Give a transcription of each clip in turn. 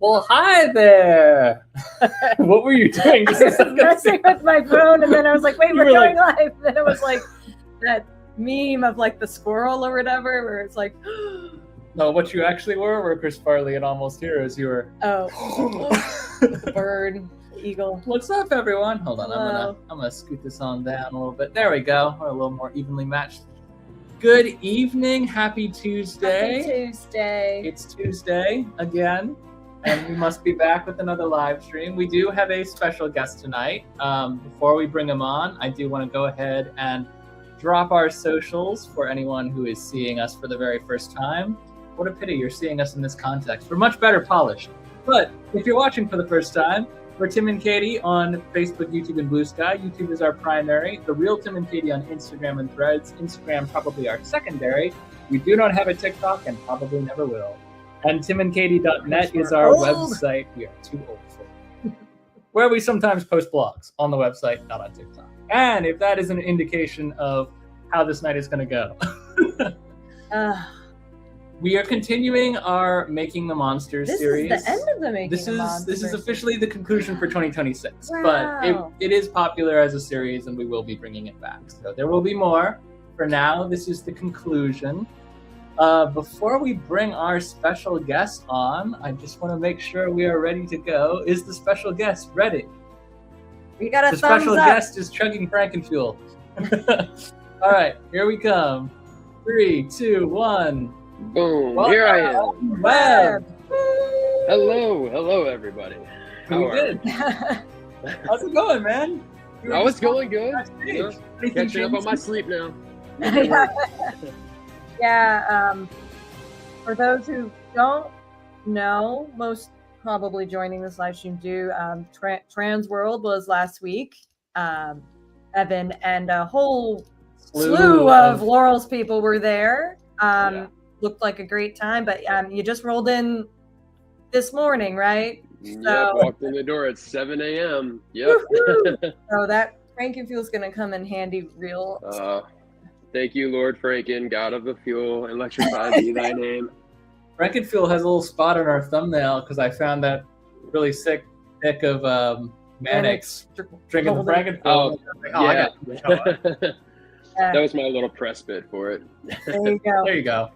Well, hi there. What were you doing? I was messing with my phone, and then I was like, "Wait, we're going live." And then it was like that meme of like the squirrel or whatever, where it's like, No, what you actually were Chris Farley and Almost Heroes. You were. the bird, the eagle. What's up, everyone? Hold on, Hello. I'm gonna scoot this on down a little bit. There we go. We're a little more evenly matched. Good evening. Happy Tuesday. Happy Tuesday. It's Tuesday again, and we must be back with another live stream. We do have a special guest tonight. Before we bring him on, I do want to go ahead and drop our socials for anyone who is seeing us for the very first time. What a pity you're seeing us in this context. We're much better polished. But if you're watching for the first time, we're Tim and Katie on Facebook, YouTube, and Blue Sky. YouTube is our primary. The real Tim and Katie on Instagram and Threads. Instagram probably our secondary. We do not have a TikTok and probably never will. And timandkt.net is our website. We are too old for it. Where we sometimes post blogs on the website, not on TikTok. And if that is an indication of how this night is going to go. We are continuing our Making the Monsters series. This is the end of the Making the Monsters. This is officially the conclusion for 2026. Wow. But it is popular as a series, and we will be bringing it back. So there will be more. For now, this is the conclusion. Before we bring our special guest on, I just want to make sure we are ready to go. Is the special guest ready? We got a The thumbs special up. guest is chugging Frankenfuel. All right, here we come. 3, 2, 1. Boom, Welcome, here I am. Evan Webb. Hello, everybody. How Doing are good. How's it going, man? you? Oh, it's going good. Backstage. You know, Anything catching up on changed? my sleep now. Yeah, for those who don't know, most probably joining this live stream do, Trans World was last week. Evan and a whole slew of Laurel's people were there. Looked like a great time, but you just rolled in this morning, right? Yeah, walked in the door at 7 a.m. Yep. So that Frankenfuel is going to come in handy real. Thank you, Lord Franken, God of the fuel, electrified be thy name. Frankenfuel has a little spot on our thumbnail because I found that really sick pic of Mannix drinking the Frankenfuel. Oh, I yeah. got it. That was my little press bit for it. There you go. There you go.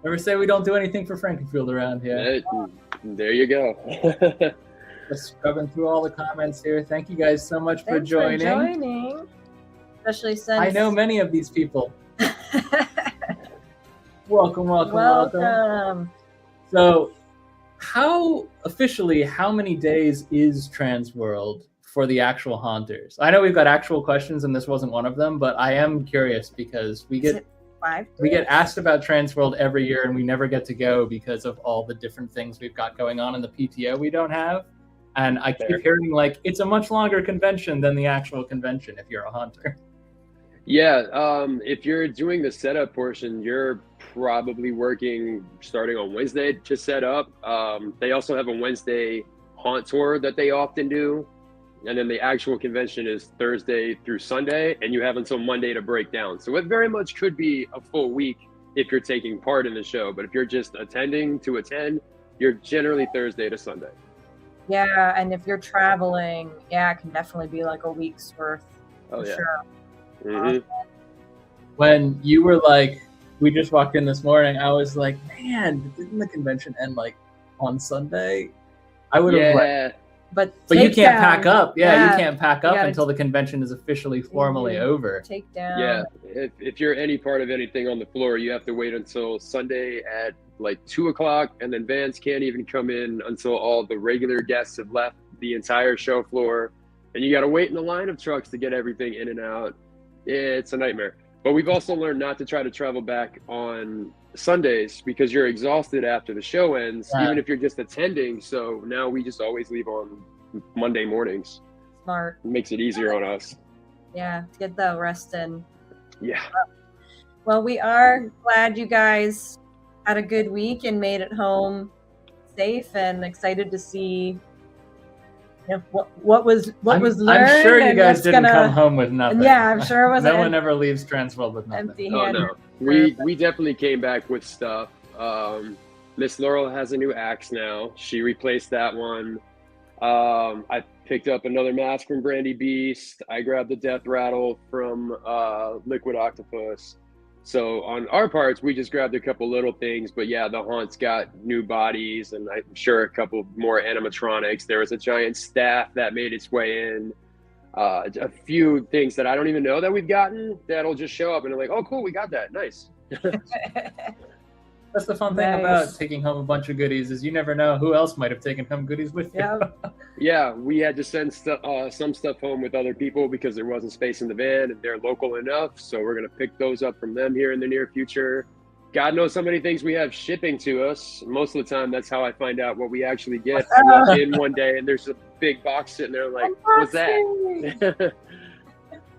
Never say we don't do anything for Frankenfuel around here. There you go. Just scrubbing through all the comments here. Thank you guys so much for joining. Especially since I know many of these people. Welcome. So, how many days is Trans World for the actual haunters? I know we've got actual questions, and this wasn't one of them, but I am curious because we get asked about Trans World every year, and we never get to go because of all the different things we've got going on in the PTO we don't have. And I keep hearing like it's a much longer convention than the actual convention if you're a haunter. Yeah, if you're doing the setup portion, you're probably working starting on Wednesday to set up. They also have a Wednesday haunt tour that they often do. And then the actual convention is Thursday through Sunday, and you have until Monday to break down. So it very much could be a full week if you're taking part in the show. But if you're just attending to attend, you're generally Thursday to Sunday. Yeah, and if you're traveling, it can definitely be like a week's worth. Oh, yeah. Sure. Mm-hmm. When you were like, we just walked in this morning, I was like, man, didn't the convention end like on Sunday? I would have But you can't pack up. You can't pack up until the convention is officially formally over. Take down. Yeah, if you're any part of anything on the floor, you have to wait until Sunday at like 2 o'clock, and then vans can't even come in until all the regular guests have left the entire show floor, and you got to wait in the line of trucks to get everything in and out. It's a nightmare. But we've also learned not to try to travel back on Sundays because you're exhausted after the show ends, even if you're just attending. So now we just always leave on Monday mornings. Smart. It makes it easier on us. Yeah, get the rest in. Yeah. Well, we are glad you guys had a good week and made it home safe, and excited to see what was learned. I'm sure you guys didn't come home with nothing. Yeah, I'm sure it wasn't. No one ever leaves Trans World with nothing. Empty-handed. Oh, no. We definitely came back with stuff. Miss Laurel has a new axe now. She replaced that one. I picked up another mask from Brandy Beast. I grabbed the Death Rattle from Liquid Octopus. So on our parts, we just grabbed a couple little things. But yeah, the haunt's got new bodies, and I'm sure a couple more animatronics. There was a giant staff that made its way in. A few things that I don't even know that we've gotten that'll just show up and they're like, oh, cool, we got that. Nice. That's the fun thing about taking home a bunch of goodies is you never know who else might have taken home goodies with you. Yeah, we had to send some stuff home with other people because there wasn't space in the van, and they're local enough. So we're going to pick those up from them here in the near future. God knows so many things we have shipping to us. Most of the time, that's how I find out what we actually get. I walk in one day and there's a big box sitting there like, what's that?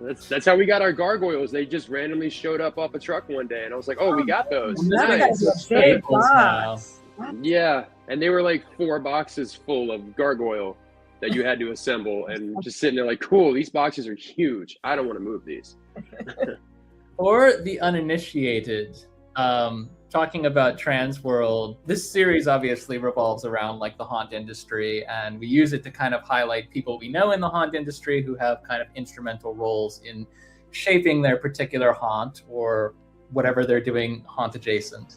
That's how we got our gargoyles. They just randomly showed up off a truck one day, and I was like, "Oh, we got those." Nice. Big box. Yeah, and they were like 4 boxes full of gargoyle that you had to assemble, and just sitting there like, "Cool, these boxes are huge. I don't want to move these." For the uninitiated, talking about Transworld, this series obviously revolves around like the haunt industry, and we use it to kind of highlight people we know in the haunt industry who have kind of instrumental roles in shaping their particular haunt or whatever they're doing haunt adjacent.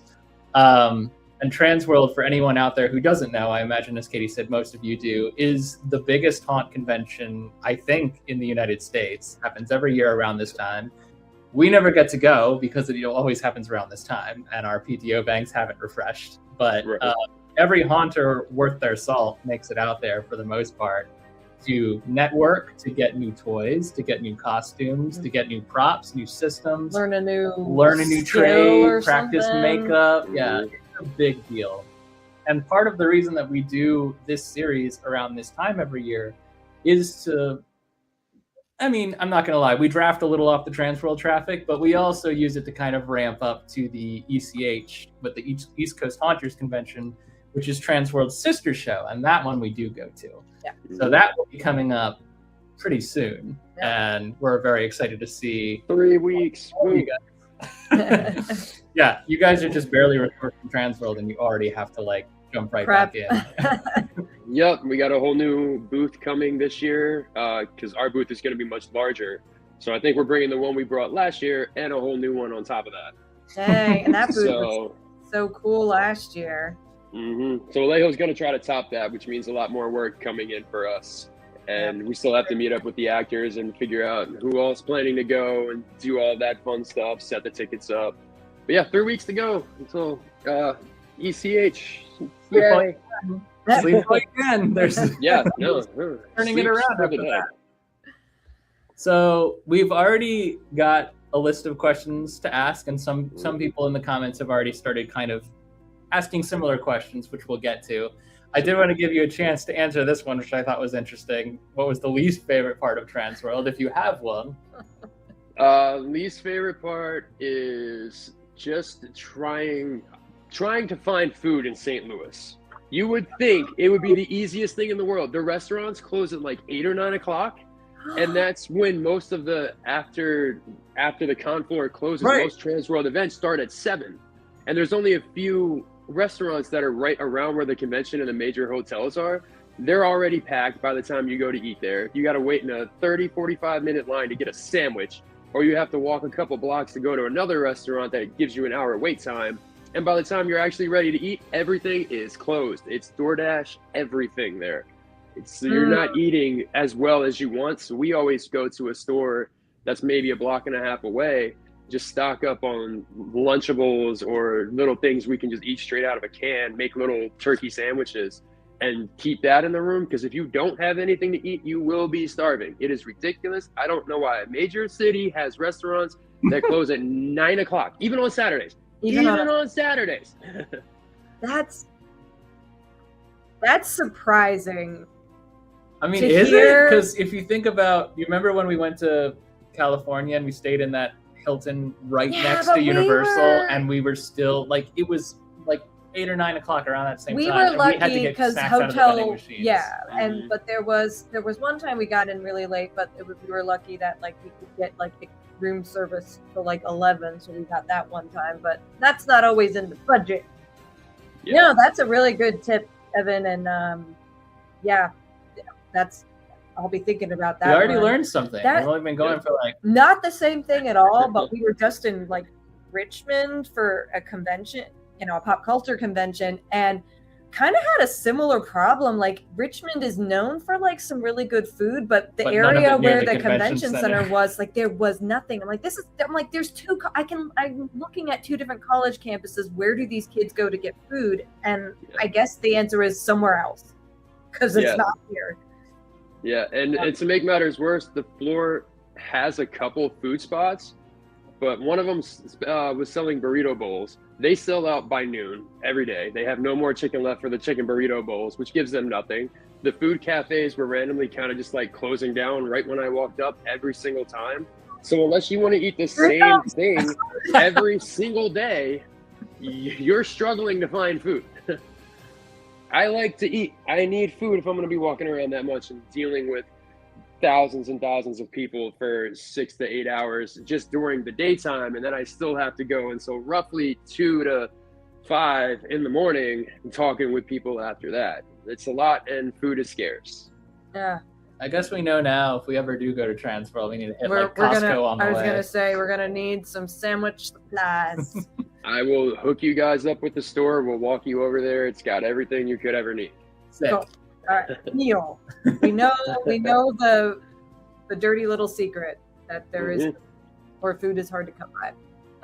And Transworld, for anyone out there who doesn't know, I imagine, as Katie said, most of you do, is the biggest haunt convention, I think, in the United States. Happens every year around this time. We never get to go because it always happens around this time, and our PTO banks haven't refreshed. But every haunter worth their salt makes it out there for the most part to network, to get new toys, to get new costumes, to get new props, new systems, learn a new trade, practice makeup. Yeah, it's a big deal. And part of the reason that we do this series around this time every year is to, I mean, I'm not going to lie, we draft a little off the Transworld traffic, but we also use it to kind of ramp up to the ECH, with the East Coast Haunters Convention, which is Transworld's sister show, and that one we do go to. Yeah. So that will be coming up pretty soon, and we're very excited to see. 3 weeks. You guys. Yeah, you guys are just barely returned from Transworld, and you already have to like jump right back in. Yep, we got a whole new booth coming this year because our booth is going to be much larger. So I think we're bringing the one we brought last year and a whole new one on top of that. Dang, and that booth was so cool last year. So LHOH's going to try to top that, which means a lot more work coming in for us. And we still have to meet up with the actors and figure out who else planning to go and do all that fun stuff, set the tickets up. But yeah, 3 weeks to go until ECH. Yay. Sleep again. There's turning it around after that. So we've already got a list of questions to ask, and some people in the comments have already started kind of asking similar questions, which we'll get to. I did want to give you a chance to answer this one, which I thought was interesting. What was the least favorite part of Transworld, if you have one? Least favorite part is just trying to find food in St. Louis. You would think it would be the easiest thing in the world. The restaurants close at like 8 or 9 o'clock, and that's when most of the after the con floor closes. Right. Most Transworld events start at 7, and there's only a few restaurants that are right around where the convention and the major hotels are. They're already packed by the time you go to eat there. You got to wait in a 30-45 minute line to get a sandwich, or you have to walk a couple blocks to go to another restaurant that gives you an hour wait time. And by the time you're actually ready to eat, everything is closed. It's DoorDash, everything there. You're not eating as well as you want. So we always go to a store that's maybe a block and a half away, just stock up on Lunchables or little things we can just eat straight out of a can, make little turkey sandwiches, and keep that in the room. Because if you don't have anything to eat, you will be starving. It is ridiculous. I don't know why a major city has restaurants that close at 9 o'clock, even on Saturdays. Even on Saturdays. That's surprising. I mean, is it? Because if you think about, you remember when we went to California and we stayed in that Hilton next to Universal, and we were still like, it was like 8 or 9 o'clock around that same time. We were lucky because hotel, and but there was one time we got in really late, but we were lucky that like we could get like the room service till like 11, so we got that one time, but that's not always in the budget. Yeah. No, that's a really good tip, Evan. And yeah, I'll be thinking about that. We already one. learned something. We've only been going for like not the same thing at all, but we were just in like Richmond for a convention, a pop culture convention, and kind of had a similar problem. Like Richmond is known for like some really good food, but the area where the convention center was, like there was nothing. I'm like, there's I'm looking at two different college campuses. Where do these kids go to get food? And I guess the answer is somewhere else because it's not here. Yeah, and to make matters worse, the floor has a couple food spots, but one of them was selling burrito bowls. They sell out by noon every day. They have no more chicken left for the chicken burrito bowls, which gives them nothing. The food cafes were randomly kind of just like closing down right when I walked up every single time. So unless you want to eat the same thing every single day, you're struggling to find food. I like to eat. I need food if I'm going to be walking around that much and dealing with thousands and thousands of people for 6 to 8 hours just during the daytime. And then I still have to go until roughly 2 to 5 in the morning and talking with people after that. It's a lot and food is scarce. Yeah. I guess we know now if we ever do go to Transworld, we need to hit Costco on the way. I was going to say, we're going to need some sandwich supplies. I will hook you guys up with the store. We'll walk you over there. It's got everything you could ever need. Sick. Cool. All right, Neil. We know the dirty little secret that there is, where food is hard to come by.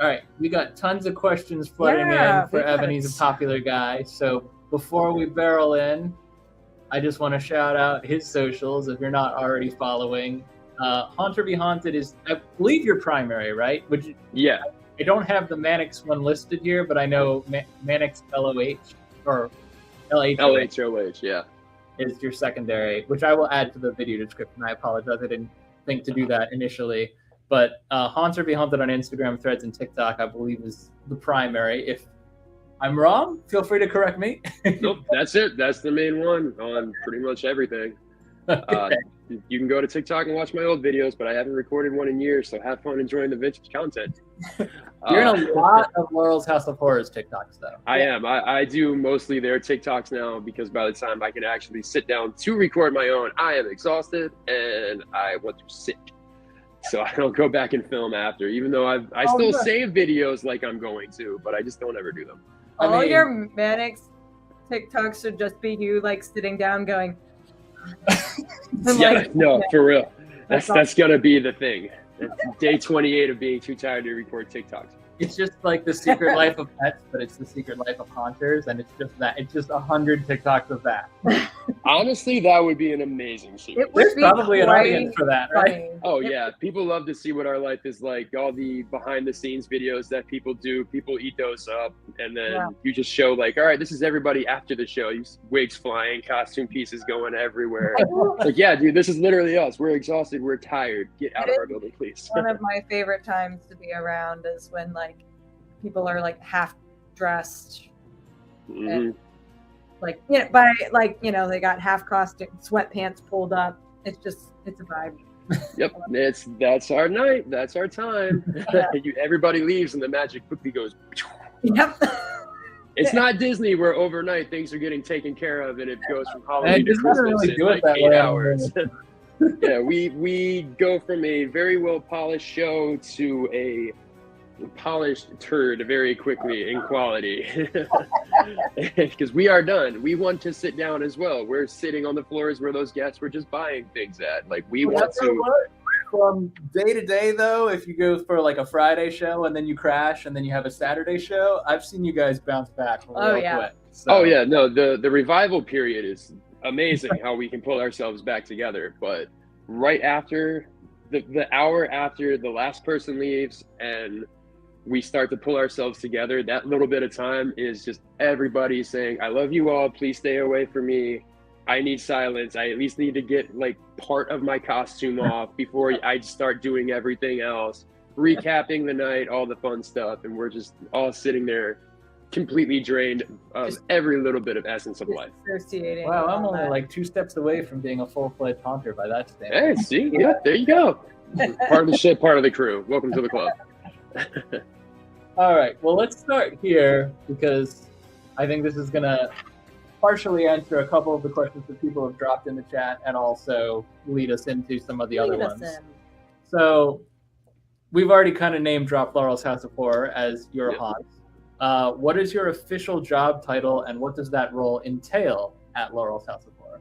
All right, we got tons of questions flooding in for Evan. He's a popular guy. So before we barrel in, I just want to shout out his socials if you're not already following. Haunter Be Haunted is, I believe, your primary, right? Yeah. I don't have the Mannix one listed here, but I know Mannix LHOH or LHOH, yeah, is your secondary, which I will add to the video description. I apologize, I didn't think to do that initially. But Haunter Be Haunted on Instagram, Threads, and TikTok, I believe, is the primary. If I'm wrong, feel free to correct me. Nope, that's it. That's the main one on pretty much everything. Okay. You can go to TikTok and watch my old videos, but I haven't recorded one in years, so have fun enjoying the vintage content. You're in a lot of Laurel's House of Horrors TikToks, though. I am. I do mostly their TikToks now because by the time I can actually sit down to record my own, I am exhausted and I want to sit. So I don't go back and film after, even though I still save videos like I'm going to, but I just don't ever do them. All your Mannix TikToks should just be you like sitting down going, for real. That's gonna be the thing. Day 28 of being too tired to record TikToks. It's just like The Secret Life of Pets, but it's The Secret Life of Haunters, and it's just that. It's just 100 TikToks of that. Honestly, that would be an amazing series. There's probably an audience for that, right? Oh yeah, people love to see what our life is like. All the behind-the-scenes videos that people do, people eat those up, and then you just show like, all right, this is everybody after the show. You wigs flying, costume pieces going everywhere. Like, yeah, dude, this is literally us. We're exhausted. We're tired. Get out of our building, please. One of my favorite times to be around is when like people are like half dressed, and like by like they got half costume, sweatpants pulled up. It's a vibe. Yep, that's our night. That's our time. Everybody leaves and the magic quickly goes. Yep. It's not Disney where overnight things are getting taken care of and it goes from Halloween to Christmas really in like 8 hours. Yeah, we go from a very well polished show to a polished turd very quickly in quality. Because we are done. We want to sit down as well. We're sitting on the floors where those guests were just buying things at. Like we want to. From day to day, though, if you go for like a Friday show and then you crash and then you have a Saturday show, I've seen you guys bounce back real quick. So. Oh yeah, no, the revival period is amazing how we can pull ourselves back together. But right after the hour after the last person leaves and we start to pull ourselves together, that little bit of time is just everybody saying, I love you all, please stay away from me. I need silence. I at least need to get like part of my costume off before I start doing everything else, recapping the night, all the fun stuff. And we're just all sitting there completely drained of every little bit of essence of life. Wow, I'm only like 2 steps away from being a full-fledged haunter by that standard. Hey, see? Yeah, there you go. Part of the ship, part of the crew. Welcome to the club. All right, well, let's start here because I think this is going to partially answer a couple of the questions that people have dropped in the chat and also lead us into some of the other ones. So we've already kind of name dropped Laurel's House of Horror as your haunt. What is your official job title and what does that role entail at Laurel's House of Horror?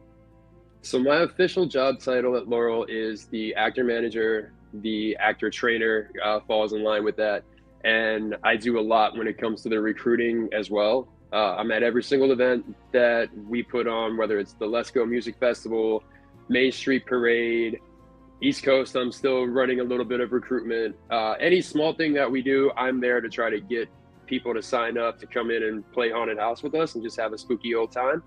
So my official job title at Laurel is the actor manager. The actor trainer falls in line with that. And I do a lot when it comes to the recruiting as well. I'm at every single event that we put on, whether it's the Let's Go Music Festival, Main Street Parade, East Coast, I'm still running a little bit of recruitment. Any small thing that we do, I'm there to try to get people to sign up to come in and play Haunted House with us and just have a spooky old time.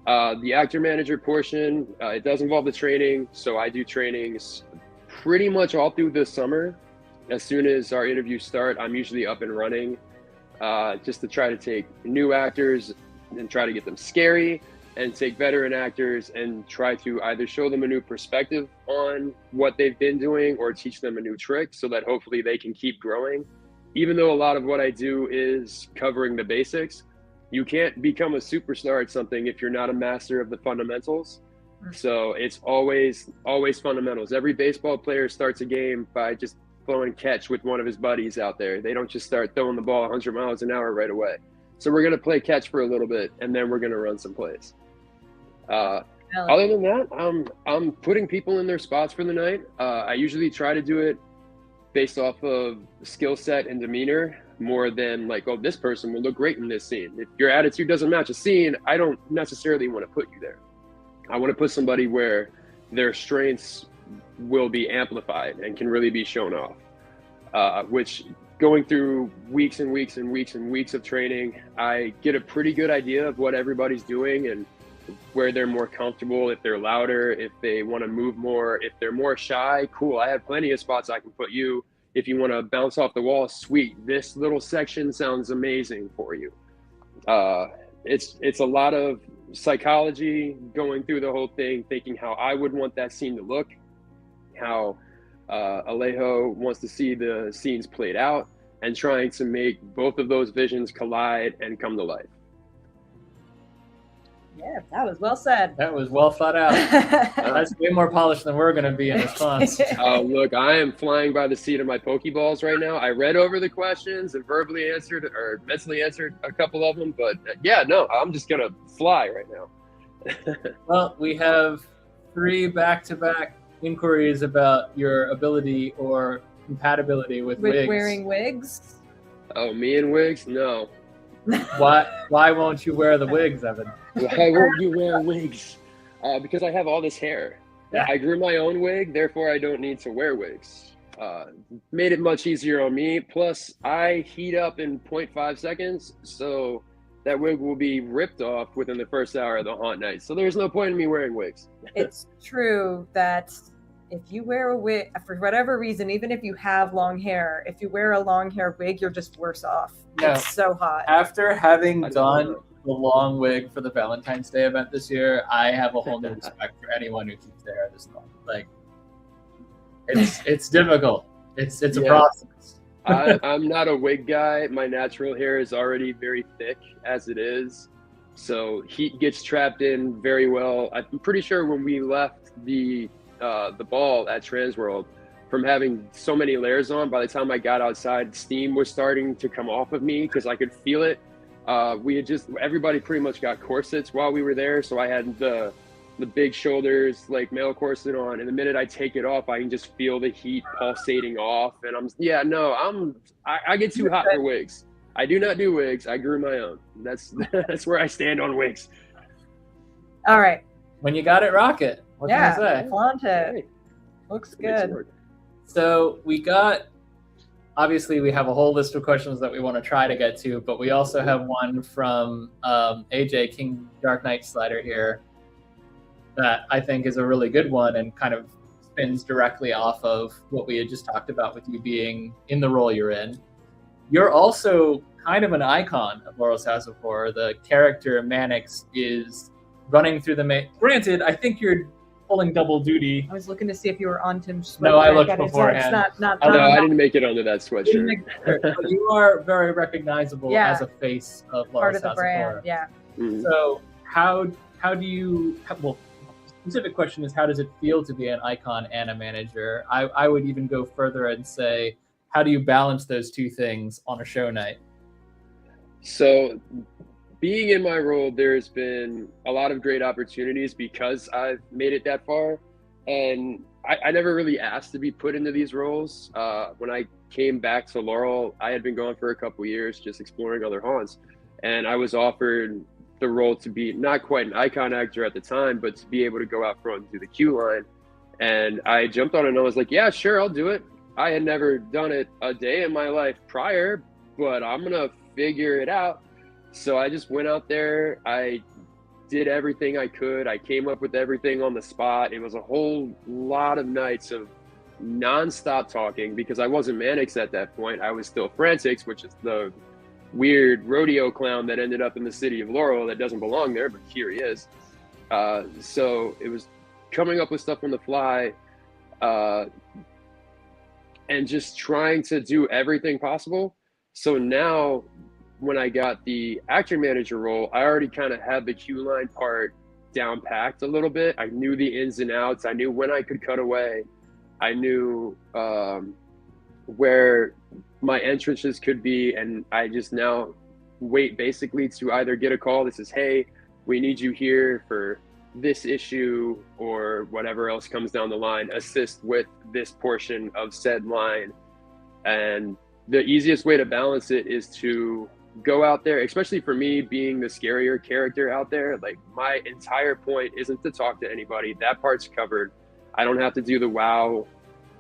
The actor manager portion, it does involve the training. So I do trainings pretty much all through the summer. As soon as our interviews start, I'm usually up and running just to try to take new actors and try to get them scary, and take veteran actors and try to either show them a new perspective on what they've been doing or teach them a new trick so that hopefully they can keep growing. Even though a lot of what I do is covering the basics, you can't become a superstar at something if you're not a master of the fundamentals. So it's always fundamentals. Every baseball player starts a game by just throwing catch with one of his buddies out there. They don't just start throwing the ball 100 miles an hour right away. So we're going to play catch for a little bit and then we're going to run some plays. Other than that, I'm putting people in their spots for the night. I usually try to do it based off of skill set and demeanor more than like, oh, this person will look great in this scene. If your attitude doesn't match a scene, I don't necessarily want to put you there. I want to put somebody where their strengths will be amplified and can really be shown off, which going through weeks and weeks and weeks and weeks of training, I get a pretty good idea of what everybody's doing and where they're more comfortable, if they're louder, if they want to move more, if they're more shy, cool, I have plenty of spots I can put you. If you want to bounce off the wall, sweet, this little section sounds amazing for you. It's a lot of psychology, going through the whole thing, thinking how I would want that scene to look, how LHOH wants to see the scenes played out, and trying to make both of those visions collide and come to life. Yeah, that was well said. That was well thought out. That's way more polished than we're going to be in response. Look, I am flying by the seat of my Pokeballs right now. I read over the questions and verbally answered or mentally answered a couple of them, but yeah, no, I'm just going to fly right now. Well, we have 3 back-to-back inquiries about your ability or compatibility with wigs. Wearing wigs? Oh, me and wigs? No. Why won't you wear the wigs, Evan? Why won't you wear wigs? Because I have all this hair. Yeah. I grew my own wig, therefore I don't need to wear wigs. Made it much easier on me. Plus, I heat up in 0.5 seconds, so that wig will be ripped off within the first hour of the haunt night. So there's no point in me wearing wigs. It's true that if you wear a wig, for whatever reason, even if you have long hair, if you wear a long hair wig, you're just worse off. No. It's so hot. After having done the long wig for the Valentine's Day event this year, I have a whole new respect for anyone who keeps their hair this long. Like, it's difficult. It's a process. I'm not a wig guy. My natural hair is already very thick as it is, so heat gets trapped in very well. I'm pretty sure when we left the ball at Transworld, from having so many layers on, by the time I got outside, steam was starting to come off of me because I could feel it. Everybody pretty much got corsets while we were there, so I had the big shoulders, like male corset on, and the minute I take it off, I can just feel the heat pulsating off, and I get too hot for wigs. I do not do wigs. I grew my own. That's where I stand on wigs. All right. When you got it, rock it. What can I say? Flaunt it. Looks good. So obviously we have a whole list of questions that we want to try to get to, but we also have one from AJ King Dark Knight Slider here that I think is a really good one and kind of spins directly off of what we had just talked about with you being in the role you're in. You're also kind of an icon of Laurel's House of Horror. The character Mannix is running through the granted, I think you're pulling double duty. I was looking to see if you were on Tim's sweatshirt. No, I looked but beforehand. It's not No, I didn't make it onto that sweatshirt. But you are very recognizable Yeah. as a face of Laurel part of the South brand. Florida. Yeah. Mhm. So how do you, well, specific question is, how does it feel to be an icon and a manager? I would even go further and say, how do you balance those two things on a show night? So being in my role, there's been a lot of great opportunities because I've made it that far. And I never really asked to be put into these roles. When I came back to Laurel, I had been gone for a couple of years, just exploring other haunts. And I was offered the role to be not quite an icon actor at the time, but to be able to go out front and do the queue line. And I jumped on it and I was like, yeah, sure, I'll do it. I had never done it a day in my life prior, but I'm going to figure it out. So I just went out there. I did everything I could. I came up with everything on the spot. It was a whole lot of nights of nonstop talking because I wasn't Mannix at that point. I was still Frantics, which is the weird rodeo clown that ended up in the city of Laurel that doesn't belong there, but here he is. So it was coming up with stuff on the fly and just trying to do everything possible. So now when I got the actor manager role, I already kind of had the queue line part down packed a little bit. I knew the ins and outs. I knew when I could cut away. I knew where my entrances could be. And I just now wait basically to either get a call that says, hey, we need you here for this issue or whatever else comes down the line, assist with this portion of said line. And the easiest way to balance it is to go out there, especially for me being the scarier character out there. Like, my entire point isn't to talk to anybody. That part's covered. I don't have to do the wow,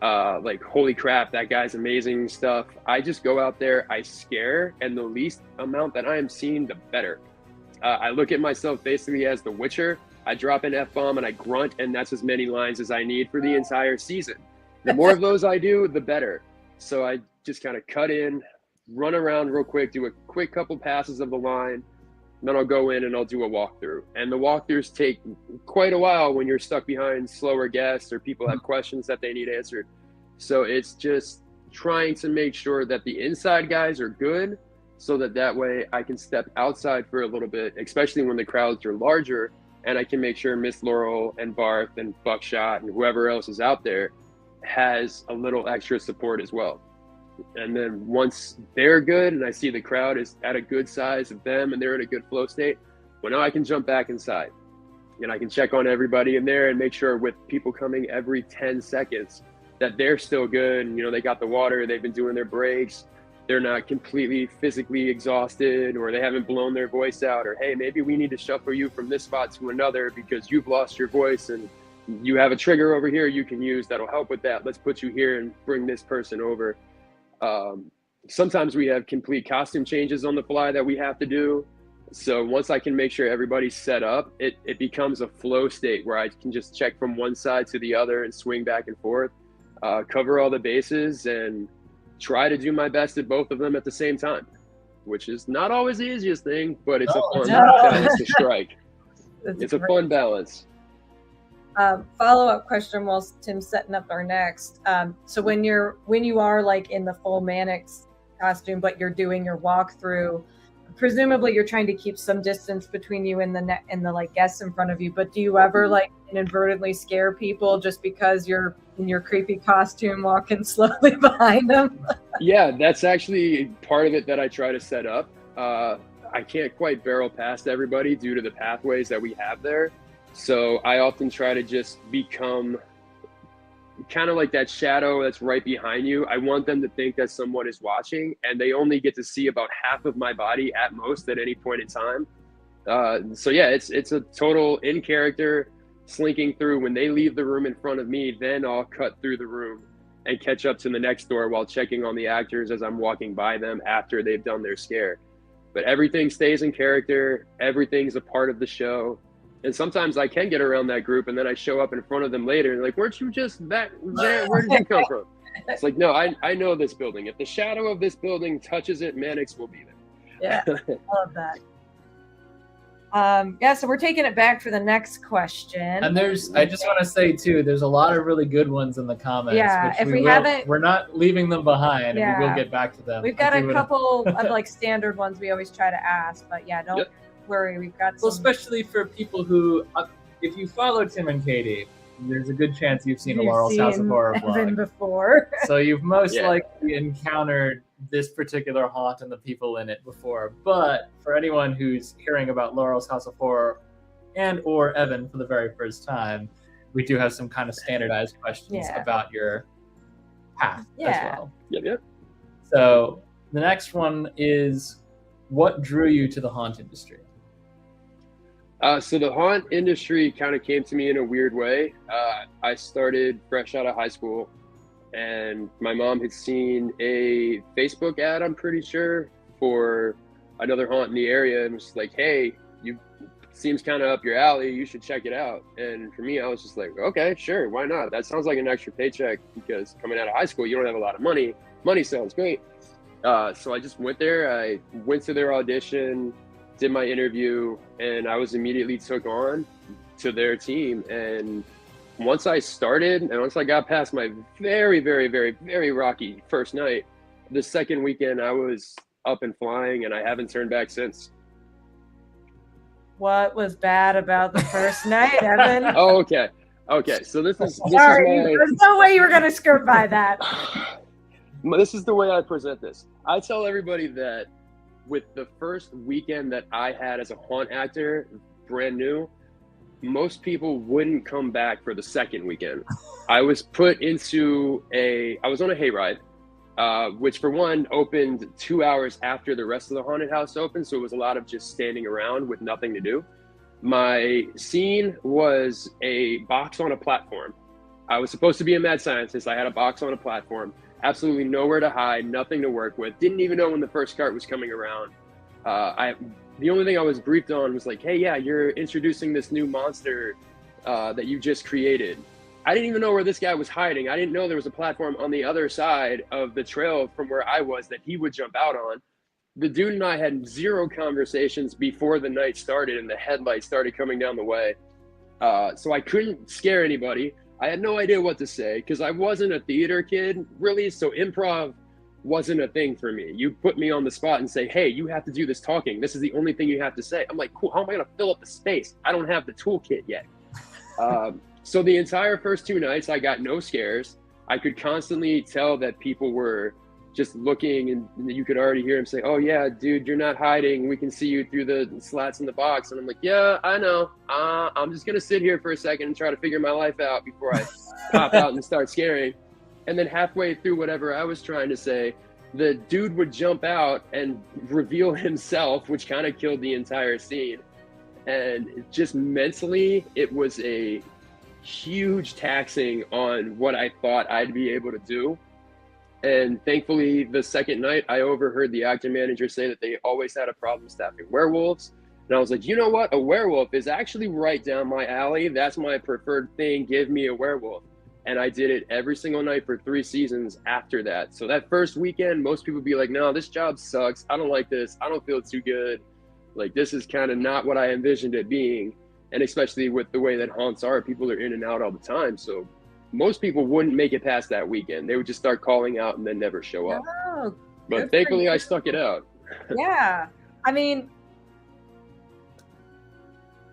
like, holy crap, that guy's amazing stuff. I just go out there, I scare, and the least amount that I am seen, the better. I look at myself basically as the Witcher. I drop an F-bomb and I grunt, and that's as many lines as I need for the entire season. The more of those I do, the better. So I just kind of cut in, run around real quick, do a quick couple passes of the line, then I'll go in and I'll do a walkthrough. And the walkthroughs take quite a while when you're stuck behind slower guests or people have questions that they need answered. So it's just trying to make sure that the inside guys are good so that way I can step outside for a little bit, especially when the crowds are larger, and I can make sure Miss Laurel and Barth and Buckshot and whoever else is out there has a little extra support as well. And then once they're good and I see the crowd is at a good size of them and they're in a good flow state, well, now I can jump back inside and I can check on everybody in there and make sure with people coming every 10 seconds that they're still good. And, you know, they got the water, they've been doing their breaks, they're not completely physically exhausted, or they haven't blown their voice out, or, hey, maybe we need to shuffle you from this spot to another because you've lost your voice and you have a trigger over here you can use that'll help with that. Let's put you here and bring this person over. Sometimes we have complete costume changes on the fly that we have to do. So once I can make sure everybody's set up, it becomes a flow state where I can just check from one side to the other and swing back and forth, cover all the bases, and try to do my best at both of them at the same time, which is not always the easiest thing, but it's a fun balance to strike. It's a fun balance. Follow-up question while Tim's setting up our next. So when you are like in the full Mannix costume, but you're doing your walkthrough, presumably you're trying to keep some distance between you and the like guests in front of you. But do you ever like inadvertently scare people just because you're in your creepy costume walking slowly behind them? Yeah, that's actually part of it that I try to set up. I can't quite barrel past everybody due to the pathways that we have there. So I often try to just become kind of like that shadow that's right behind you. I want them to think that someone is watching, and they only get to see about half of my body at most at any point in time. So yeah, it's a total in character slinking through. When they leave the room in front of me, then I'll cut through the room and catch up to the next door while checking on the actors as I'm walking by them after they've done their scare. But everything stays in character. Everything's a part of the show. And sometimes I can get around that group and then I show up in front of them later and like, weren't you just that there? Where did you come from? It's like, no, I know this building. If the shadow of this building touches it, Mannix will be there. Yeah, I love that. So we're taking it back for the next question. And I just want to say too, there's a lot of really good ones in the comments. Yeah, which if we're not leaving them behind, Yeah. and we will get back to them. We've got a couple of like standard ones we always try to ask, but yeah, don't worry, we've got some. Well, especially for people who, if you follow Tim and Katie, there's a good chance you've seen a Laurel's House of Horror Evan vlog before. So you've most likely encountered this particular haunt and the people in it before. But for anyone who's hearing about Laurel's House of Horror and or Evan for the very first time, we do have some kind of standardized questions about your path as well. Yep. So the next one is, what drew you to the haunt industry? So the haunt industry kind of came to me in a weird way. I started fresh out of high school, and my mom had seen a Facebook ad, I'm pretty sure, for another haunt in the area, and was like, hey, you seems kind of up your alley, you should check it out. And for me, I was just like, okay, sure, why not? That sounds like an extra paycheck, because coming out of high school, you don't have a lot of money. Money sounds great. So I just went there. I went to their audition, did my interview, and I was immediately took on to their team. And once I started, and once I got past my very, very, very, very rocky first night, the second weekend I was up and flying, and I haven't turned back since. What was bad about the first night, Evan? Oh, okay. So this is there's no way you were going to skirt by that. This is the way I present this. I tell everybody that with the first weekend that I had as a haunt actor, brand new, most people wouldn't come back for the second weekend. I was put into I was on a hayride, which for one opened 2 hours after the rest of the haunted house opened. So it was a lot of just standing around with nothing to do. My scene was a box on a platform. I was supposed to be a mad scientist. I had a box on a platform. Absolutely nowhere to hide, nothing to work with. Didn't even know when the first cart was coming around. The only thing I was briefed on was like, hey, yeah, you're introducing this new monster that you just created. I didn't even know where this guy was hiding. I didn't know there was a platform on the other side of the trail from where I was that he would jump out on. The dude and I had zero conversations before the night started and the headlights started coming down the way. So I couldn't scare anybody. I had no idea what to say because I wasn't a theater kid, really, so improv wasn't a thing for me. You put me on the spot and say, hey, you have to do this talking. This is the only thing you have to say. I'm like, cool, how am I going to fill up the space? I don't have the toolkit yet. So the entire first 2 nights, I got no scares. I could constantly tell that people were just looking, and you could already hear him say, oh yeah, dude, you're not hiding. We can see you through the slats in the box. And I'm like, yeah, I know. I'm just going to sit here for a second and try to figure my life out before I pop out and start scaring. And then halfway through whatever I was trying to say, the dude would jump out and reveal himself, which kind of killed the entire scene. And just mentally, it was a huge taxing on what I thought I'd be able to do. And thankfully, the second night, I overheard the actor manager say that they always had a problem staffing werewolves. And I was like, you know what? A werewolf is actually right down my alley. That's my preferred thing. Give me a werewolf. And I did it every single night for 3 seasons after that. So that first weekend, most people would be like, no, this job sucks. I don't like this. I don't feel too good. Like, this is kind of not what I envisioned it being. And especially with the way that haunts are, people are in and out all the time. So most people wouldn't make it past that weekend. They would just start calling out and then never show up. Oh, but thankfully, I stuck it out. Yeah. I mean,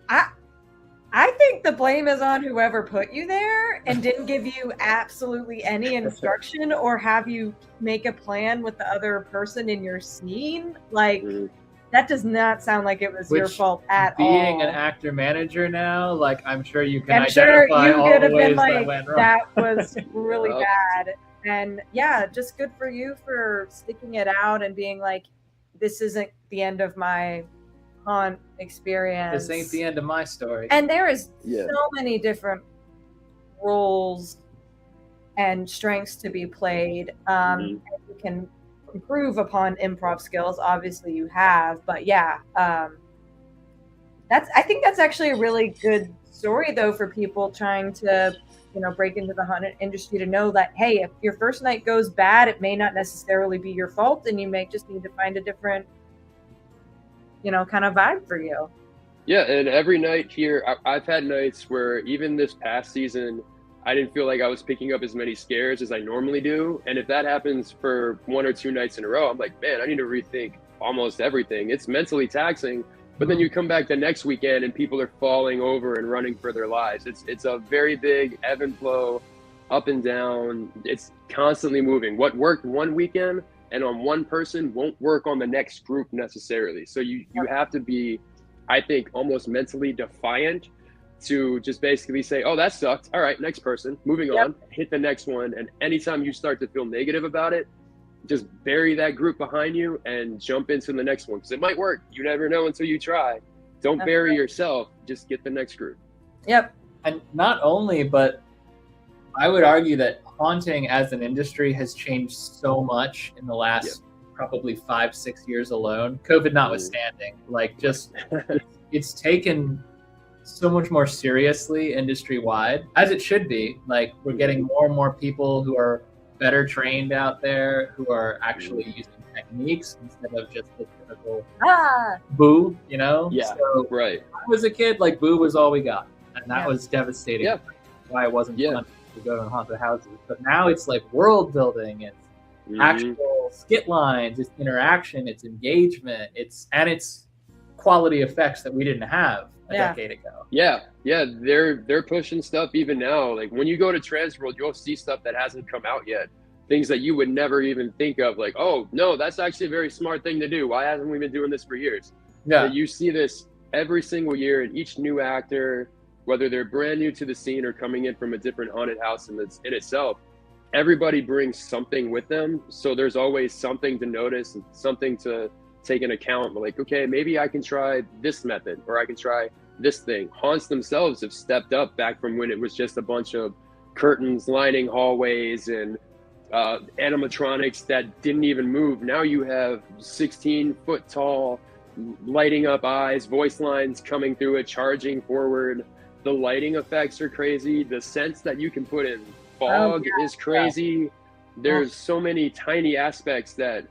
I think the blame is on whoever put you there and didn't give you absolutely any instruction or have you make a plan with the other person in your scene. Like, that does not sound like it was your fault at all. Being an actor manager now, like, I'm sure you can identify all the ways that went wrong. That was really bad. And yeah, just good for you for sticking it out and being like, this isn't the end of my haunt experience. This ain't the end of my story. And there is so many different roles and strengths to be played. You can improve upon improv skills. Obviously you have, but yeah, I think that's actually a really good story though for people trying to, break into the haunt industry, to know that, hey, if your first night goes bad, it may not necessarily be your fault and you may just need to find a different kind of vibe for you. Yeah, and every night here, I've had nights where even this past season, I didn't feel like I was picking up as many scares as I normally do. And if that happens for 1 or 2 nights in a row, I'm like, man, I need to rethink almost everything. It's mentally taxing. But then you come back the next weekend and people are falling over and running for their lives. It's a very big ebb and flow, up and down. It's constantly moving. What worked one weekend and on one person won't work on the next group necessarily. So you have to be, I think, almost mentally defiant to just basically say, oh, that sucked. All right, next person, moving on, hit the next one. And anytime you start to feel negative about it, just bury that group behind you and jump into the next one, because it might work. You never know until you try. Don't bury yourself, just get the next group. Yep. And not only, but I would argue that haunting as an industry has changed so much in the last probably 5-6 years alone, COVID notwithstanding. Like, just it's taken so much more seriously industry wide, as it should be. Like, we're getting more and more people who are better trained out there, who are actually using techniques instead of just the typical boo, you know? Yeah, so right. When I was a kid, like, boo was all we got, and that was devastating. Yeah. Why it wasn't fun to go to haunted houses. But now it's like world building, it's actual skit lines, it's interaction, it's engagement, it's quality effects that we didn't have a decade ago. Yeah, they're pushing stuff even now. Like, when you go to Transworld, you'll see stuff that hasn't come out yet. Things that you would never even think of, like, oh no, that's actually a very smart thing to do. Why hasn't we been doing this for years? Yeah, but you see this every single year, and each new actor, whether they're brand new to the scene or coming in from a different haunted house in itself, everybody brings something with them. So there's always something to notice and something to take into account. Like, okay, maybe I can try this method, or I can try this thing. Haunts themselves have stepped up back from when it was just a bunch of curtains lining hallways and animatronics that didn't even move. Now you have 16-foot tall, lighting up eyes, voice lines coming through it, charging forward. The lighting effects are crazy. The sense that you can put in fog is crazy. There's so many tiny aspects that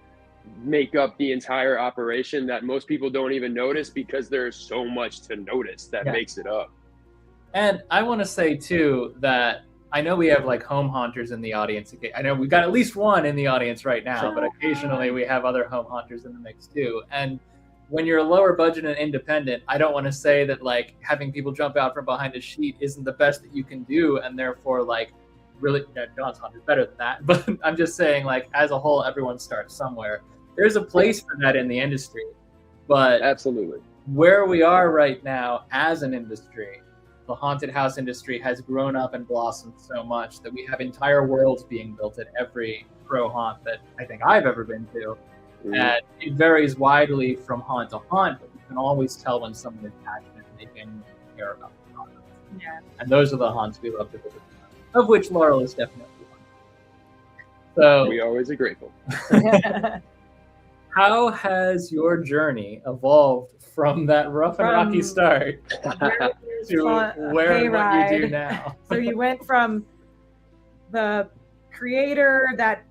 make up the entire operation that most people don't even notice, because there's so much to notice that makes it up. And I want to say too that I know we have like home haunters in the audience. I know we've got at least one in the audience right now, but occasionally we have other home haunters in the mix too. And when you're a lower budget and independent, I don't want to say that like having people jump out from behind a sheet isn't the best that you can do, and therefore like really John's Haunt is better than that. But I'm just saying, like, as a whole, everyone starts somewhere. There's a place for that in the industry, but absolutely, where we are right now as an industry, the haunted house industry has grown up and blossomed so much that we have entire worlds being built at every pro haunt that I think I've ever been to. And it varies widely from haunt to haunt, but you can always tell when someone is passionate and they genuinely care about the product. Yeah. And those are the haunts we love to visit, of which Laurel is definitely one. So we always are grateful. How has your journey evolved from that rough and rocky start to where and what you do now? So you went from the creator that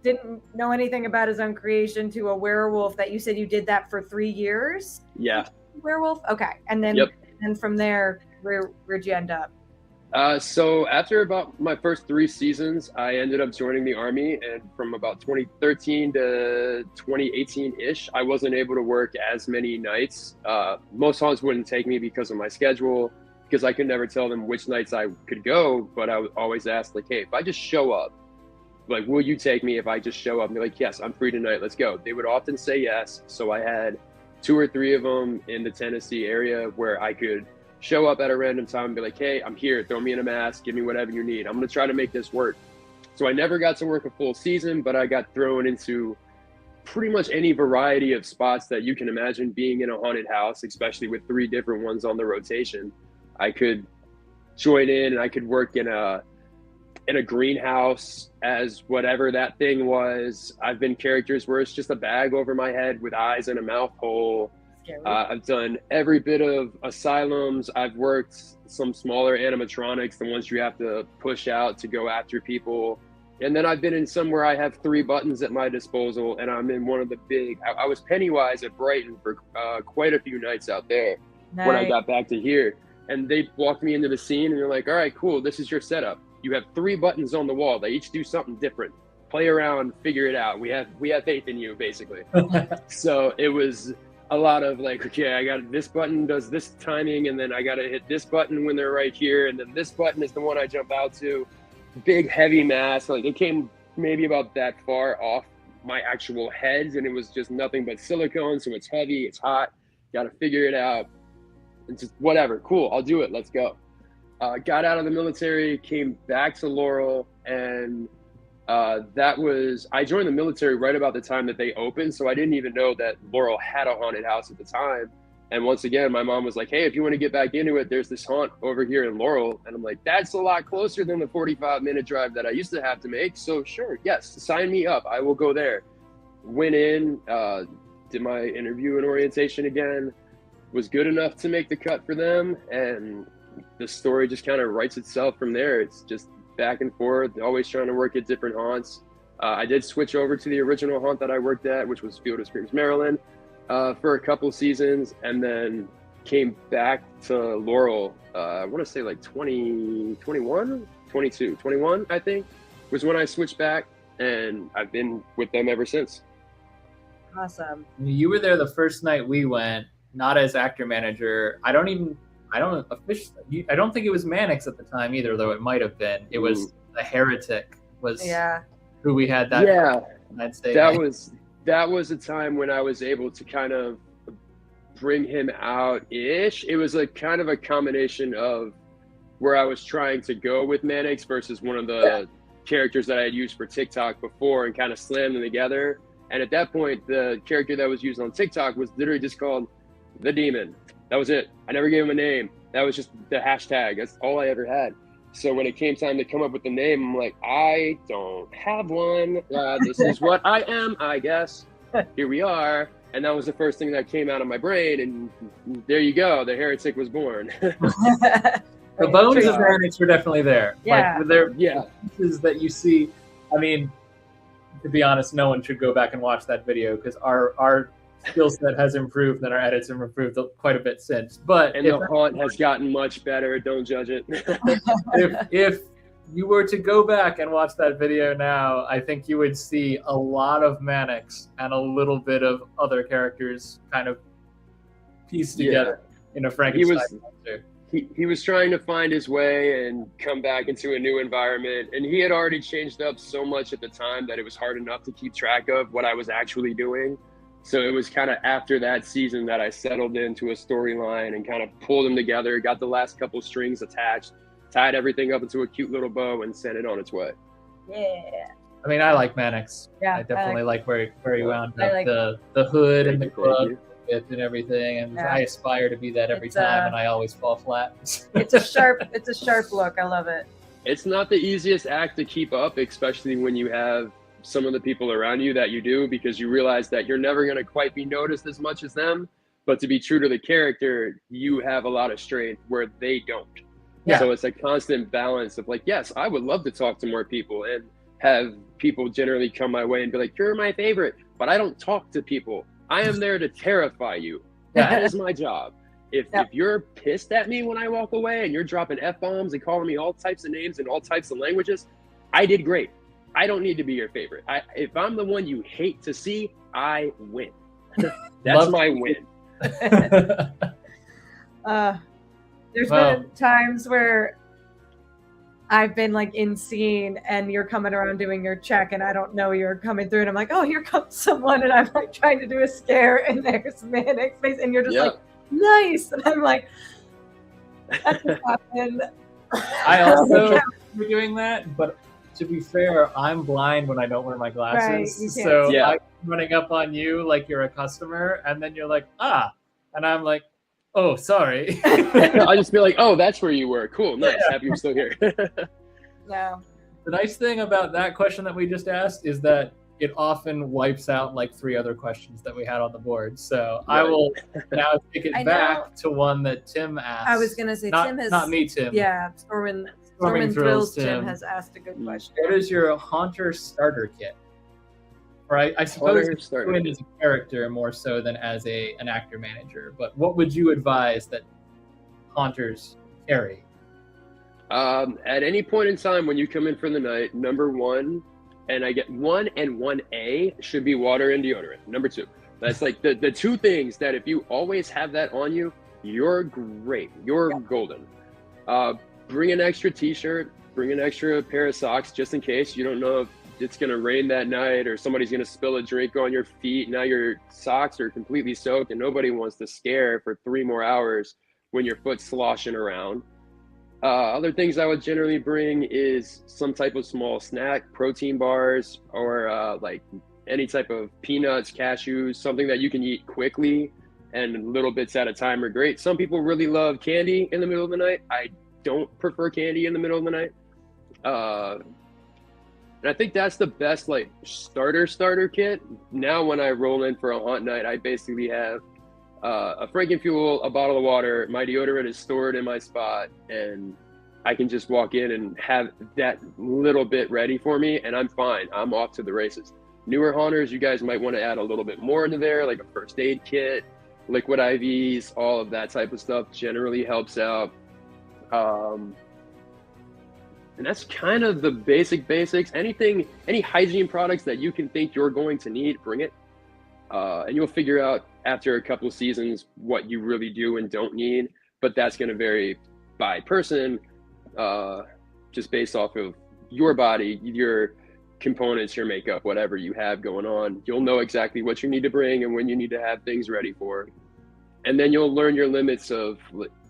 didn't know anything about his own creation to a werewolf that you said you did that for 3 years? Yeah. Werewolf? Okay. And then and from there, where'd you end up? So after about my first 3 seasons, I ended up joining the Army, and from about 2013 to 2018-ish, I wasn't able to work as many nights. Most haunts wouldn't take me because of my schedule, because I could never tell them which nights I could go, but I would always ask, like, hey, if I just show up, like, will you take me if I just show up? And they're like, yes, I'm free tonight, let's go. They would often say yes, so I had 2 or 3 of them in the Tennessee area where I could show up at a random time and be like, hey, I'm here, throw me in a mask, give me whatever you need. I'm gonna try to make this work. So I never got to work a full season, but I got thrown into pretty much any variety of spots that you can imagine being in a haunted house, especially with 3 different ones on the rotation. I could join in and I could work in a greenhouse as whatever that thing was. I've been characters where it's just a bag over my head with eyes and a mouth hole. I've done every bit of asylums. I've worked some smaller animatronics, the ones you have to push out to go after people. And then I've been in some where I have 3 buttons at my disposal, and I'm in one of the big, I was Pennywise at Brighton for quite a few nights out there. when I got back to here. And they walked me into the scene and they're like, all right, cool, this is your setup. You have 3 buttons on the wall. They each do something different. Play around, figure it out. We have faith in you, basically. So it was a lot of like, okay, I got this button does this timing, and then I got to hit this button when they're right here, and then this button is the one I jump out to. Big heavy mass, like it came maybe about that far off my actual heads, and it was just nothing but silicone, so it's heavy, it's hot, got to figure it out. It's just whatever, cool, I'll do it, let's go. Got out of the military, came back to Laurel, and I joined the military right about the time that they opened, so I didn't even know that Laurel had a haunted house at the time. And once again, my mom was like, hey, if you want to get back into it, there's this haunt over here in Laurel. And I'm like, that's a lot closer than the 45-minute drive that I used to have to make. So sure, yes, sign me up. I will go there. Went in, did my interview and orientation again, was good enough to make the cut for them. And the story just kind of writes itself from there. It's just back and forth, always trying to work at different haunts. I did switch over to the original haunt that I worked at, which was Field of Screams, Maryland, for a couple seasons, and then came back to Laurel. I want to say like 21, I think, was when I switched back, and I've been with them ever since. Awesome. You were there the first night we went, not as actor manager. I don't think it was Mannix at the time either, though it might have been. It was the Heretic was who we had that. Yeah, I'd say that was a time when I was able to kind of bring him out-ish. It was like kind of a combination of where I was trying to go with Mannix versus one of the characters that I had used for TikTok before, and kind of slammed them together. And at that point, the character that was used on TikTok was literally just called The Demon. That was it. I never gave him a name. That was just the hashtag. That's all I ever had. So when it came time to come up with the name, I'm like, I don't have one. This is what I am, I guess. Here we are. And that was the first thing that came out of my brain. And there you go. The Heretic was born. The bones of Mannix were definitely there. Yeah. Like, there pieces that you see. I mean, to be honest, no one should go back and watch that video because our skill set has improved and our edits have improved quite a bit since. But the haunt has gotten much better. Don't judge it. if you were to go back and watch that video now, I think you would see a lot of Mannix and a little bit of other characters kind of pieced together in a Frankenstein monster. He was trying to find his way and come back into a new environment, and he had already changed up so much at the time that it was hard enough to keep track of what I was actually doing. So it was kind of after that season that I settled into a storyline and kind of pulled them together, got the last couple strings attached, tied everything up into a cute little bow, and sent it on its way. Yeah. I mean, I like Mannix. Yeah, I definitely like where he wound up. like the hood and the club and everything, and I aspire to be that every time, and I always fall flat. It's a sharp look. I love it. It's not the easiest act to keep up, especially when you have some of the people around you that you do, because you realize that you're never going to quite be noticed as much as them. But to be true to the character, you have a lot of strength where they don't. Yeah. So it's a constant balance of like, yes, I would love to talk to more people and have people generally come my way and be like, you're my favorite, but I don't talk to people. I am there to terrify you. That is my job. If you're pissed at me when I walk away and you're dropping F-bombs and calling me all types of names in all types of languages, I did great. I don't need to be your favorite. If I'm the one you hate to see, I win. That's my win. There's been times where I've been like in scene and you're coming around doing your check and I don't know you're coming through and I'm like, oh, here comes someone, and I'm like trying to do a scare and there's Mannix face and you're just like, nice, and I'm like, that just happened. I also be doing that, but to be fair, I'm blind when I don't wear my glasses. Right, so I'm running up on you like you're a customer, and then you're like, and I'm like, oh, sorry. I'll just be like, oh, that's where you were. Cool, nice, happy you're still here. Yeah. The nice thing about that question that we just asked is that it often wipes out like 3 other questions that we had on the board. So I will now take it back to one that Tim asked. I was going to say, Tim has... Not me, Tim. Yeah, Stormin Thrills Tim has asked a good question. What is your Haunter starter kit? Or I suppose Water starter Quinn kit. is a character more so than as an actor manager. But what would you advise that haunters carry? At any point in time when you come in for the night, number one, and I get 1 and 1A should be water and deodorant. Number 2, that's like the 2 things that if you always have that on you, you're great. You're golden. Bring an extra t-shirt, bring an extra pair of socks just in case. You don't know if it's going to rain that night or somebody's going to spill a drink on your feet. Now your socks are completely soaked and nobody wants to scare for 3 more hours when your foot's sloshing around. Other things I would generally bring is some type of small snack, protein bars, or like any type of peanuts, cashews, something that you can eat quickly and little bits at a time are great. Some people really love candy in the middle of the night. I don't prefer candy in the middle of the night. And I think that's the best like starter kit. Now when I roll in for a haunt night, I basically have a Frankenfuel, a bottle of water, my deodorant is stored in my spot, and I can just walk in and have that little bit ready for me, and I'm fine. I'm off to the races. Newer haunters, you guys might want to add a little bit more into there, like a first aid kit, liquid IVs, all of that type of stuff generally helps out. And that's kind of the basics. Any hygiene products that you can think you're going to need, bring it. And you'll figure out after a couple of seasons what you really do and don't need, but that's going to vary by person, just based off of your body, your components, your makeup, whatever you have going on. You'll know exactly what you need to bring and when you need to have things ready for. And then you'll learn your limits of,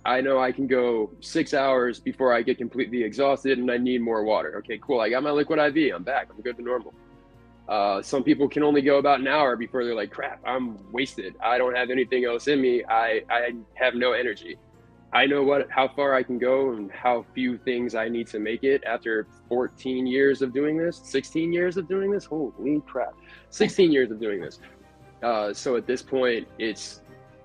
I know I can go 6 hours before I get completely exhausted and I need more water. Okay, cool. I got my liquid IV. I'm back. I'm good to normal. Some people can only go about an hour before they're like, crap, I'm wasted. I don't have anything else in me. I have no energy. I know how far I can go and how few things I need to make it after 14 years of doing this, 16 years of doing this. Holy crap. 16 years of doing this. So at this point, it's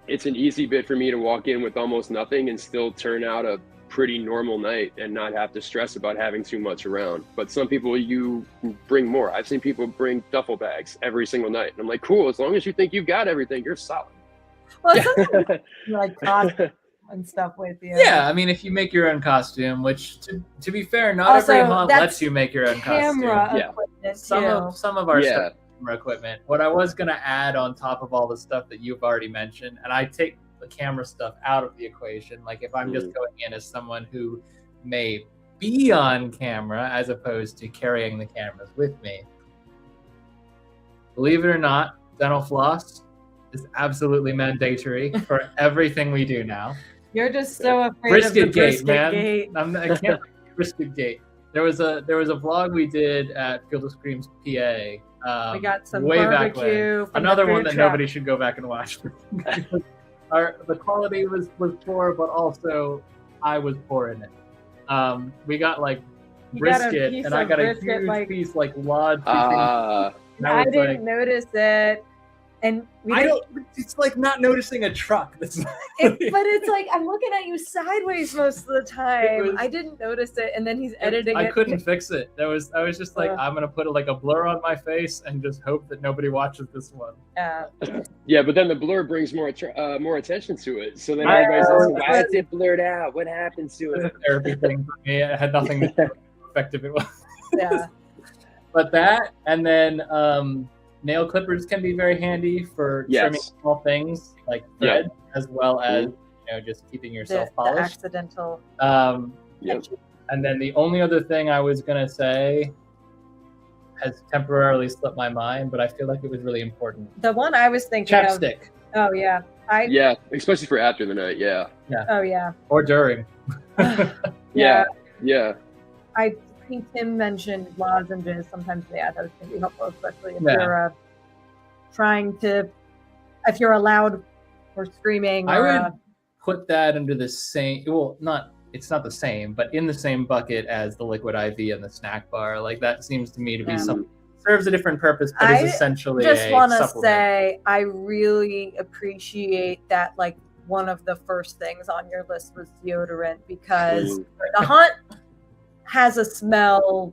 an easy bit for me to walk in with almost nothing and still turn out a pretty normal night and not have to stress about having too much around. But some people, you bring more. I've seen people bring duffel bags every single night. And I'm like, cool, as long as you think you've got everything, you're solid. Well, sometimes like costume and stuff with you. Yeah, I mean, if you make your own costume, which to be fair, not Also, every haunt that's lets you make your own camera costume. equipment Some of our Yeah. stuff is camera equipment. What I was gonna add on top of all the stuff that you've already mentioned, and I take the camera stuff out of the equation. Like if I'm just going in as someone who may be on camera as opposed to carrying the cameras with me. Believe it or not, dental floss is absolutely mandatory for everything we do now. You're just so afraid Brisket of the gate, brisket man. gate. I can't brisket gate. There was a vlog we did at Field of Screams, PA. We got some way back when. barbecue. From Another the one food that truck. nobody should go back and watch. The quality was poor, but also I was poor in it. We got like You got a brisket, piece and I of got a brisket, huge like- piece like lodged. I didn't notice it, and It's like not noticing a truck. That's but it's like I'm looking at you sideways most of the time. I didn't notice it, and then he's editing I it. couldn't fix it. I was just like, Uh. I'm gonna put like a blur on my face and just hope that nobody watches this one. Yeah, but then the blur brings more attention to it. So then I everybody's know. like, why is it blurred out? What happened to It was it? a therapy thing for me. It had nothing to do with how effective it was. Yeah. But that, and then nail clippers can be very handy for trimming small things like thread, as well as just keeping yourself The polished. accidental. Yep. And then the only other thing I was gonna say has temporarily slipped my mind, but I feel like it was really important. The one I was thinking Chapstick. of. Oh yeah. Yeah, especially for after the night. Yeah. Oh yeah. Or during. Yeah. I think Tim mentioned lozenges. Sometimes those can be helpful, especially if Yeah. you're trying to, if you're allowed for screaming. I would put that under the same. Well, it's not the same, but in the same bucket as the liquid IV and the snack bar. Like that seems to me to be something that serves a different purpose, but is essentially just a want to supplement. say I really appreciate that. Like one of the first things on your list was deodorant, because the haunt has a smell.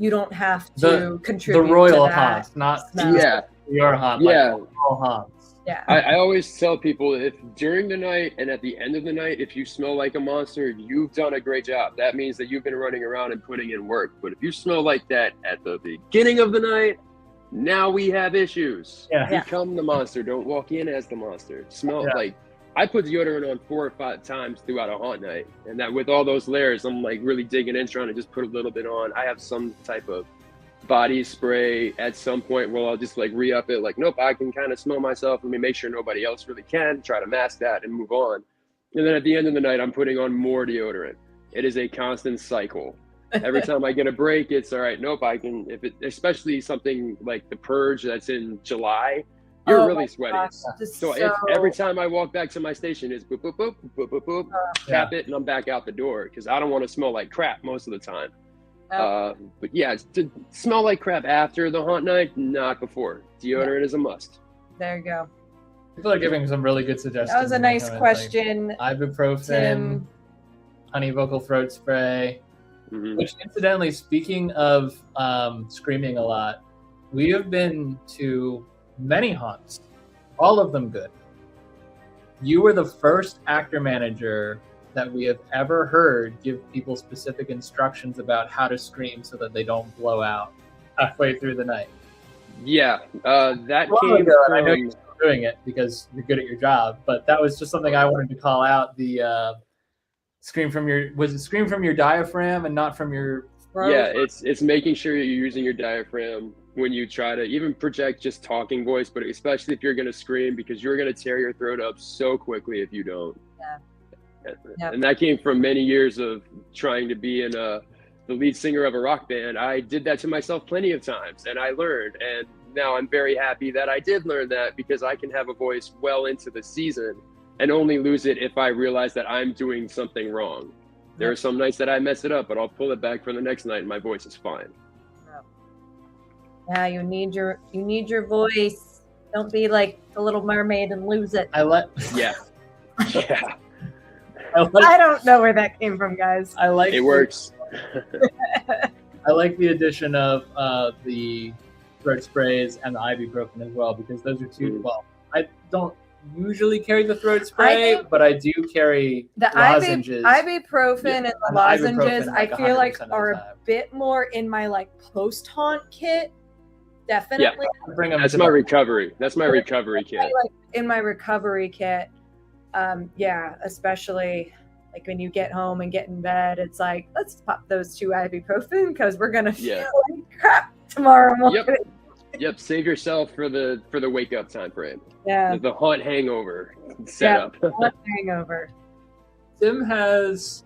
you don't have to The contribute royal to that. haunt, not smell. Yeah. your haunt. Yeah. Like all haunts. Yeah. I always tell people, if during the night and at the end of the night, if you smell like a monster, you've done a great job. That means that you've been running around and putting in work. But if you smell like that at the beginning of the night, now we have issues. Yeah. Yeah. Become the monster. Don't walk in as the monster. Smell Yeah. like, I put deodorant on 4 or 5 times throughout a haunt night. And that with all those layers, I'm like really digging in, trying to just put a little bit on. I have some type of body spray at some point where I'll just like re-up it, like, nope, I can kind of smell myself. Let me make sure nobody else really can, try to mask that and move on. And then at the end of the night, I'm putting on more deodorant. It is a constant cycle. Every time I get a break, it's all right, nope, I can, if it, especially something like the purge that's in July, you're really sweaty. So if every time I walk back to my station is boop, boop, boop, boop, boop, boop, tap it, and I'm back out the door because I don't want to smell like crap most of the time. But yeah, to smell like crap after the haunt night, not before. Deodorant is a must. There you go. People are giving some really good suggestions. That was a nice question. Like ibuprofen, Tim. honey vocal throat spray. Mhm. Which, incidentally, speaking of screaming a lot, we have been to many haunts, all of them good. You were the first actor manager that we have ever heard give people specific instructions about how to scream so that they don't blow out halfway through the night. Yeah, that Well, came I know you're from, still doing it because you're good at your job, but that was just something I wanted to call out. The scream from your diaphragm and not from your throat? yeah, it's making sure you're using your diaphragm when you try to even project just talking voice, but especially if you're going to scream, because you're going to tear your throat up so quickly if you don't. Yeah. And that came from many years of trying to be the lead singer of a rock band. I did that to myself plenty of times, and I learned. And now I'm very happy that I did learn that, because I can have a voice well into the season and only lose it if I realize that I'm doing something wrong. There are some nights that I mess it up, but I'll pull it back for the next night and my voice is fine. Yeah, you need your voice. Don't be like the Little Mermaid and lose it. Yeah. Yeah. I don't know where that came from, guys. It works. I like the addition of the throat sprays and the ibuprofen as well, because those are two. Well, I don't usually carry the throat spray, but I do carry the lozenges. ibuprofen and the lozenges, ibuprofen, I feel like 100% of are the a time. bit more in my like post haunt kit. Definitely. I bring them That's to my the- recovery. That's my recovery kit. Like in my recovery kit. Yeah, especially like when you get home and get in bed, it's like, let's pop those 2 ibuprofen because we're gonna feel like crap tomorrow morning. Yep. Save yourself for the wake up time frame. Yeah. The haunt hangover setup. Haunt hangover. Tim has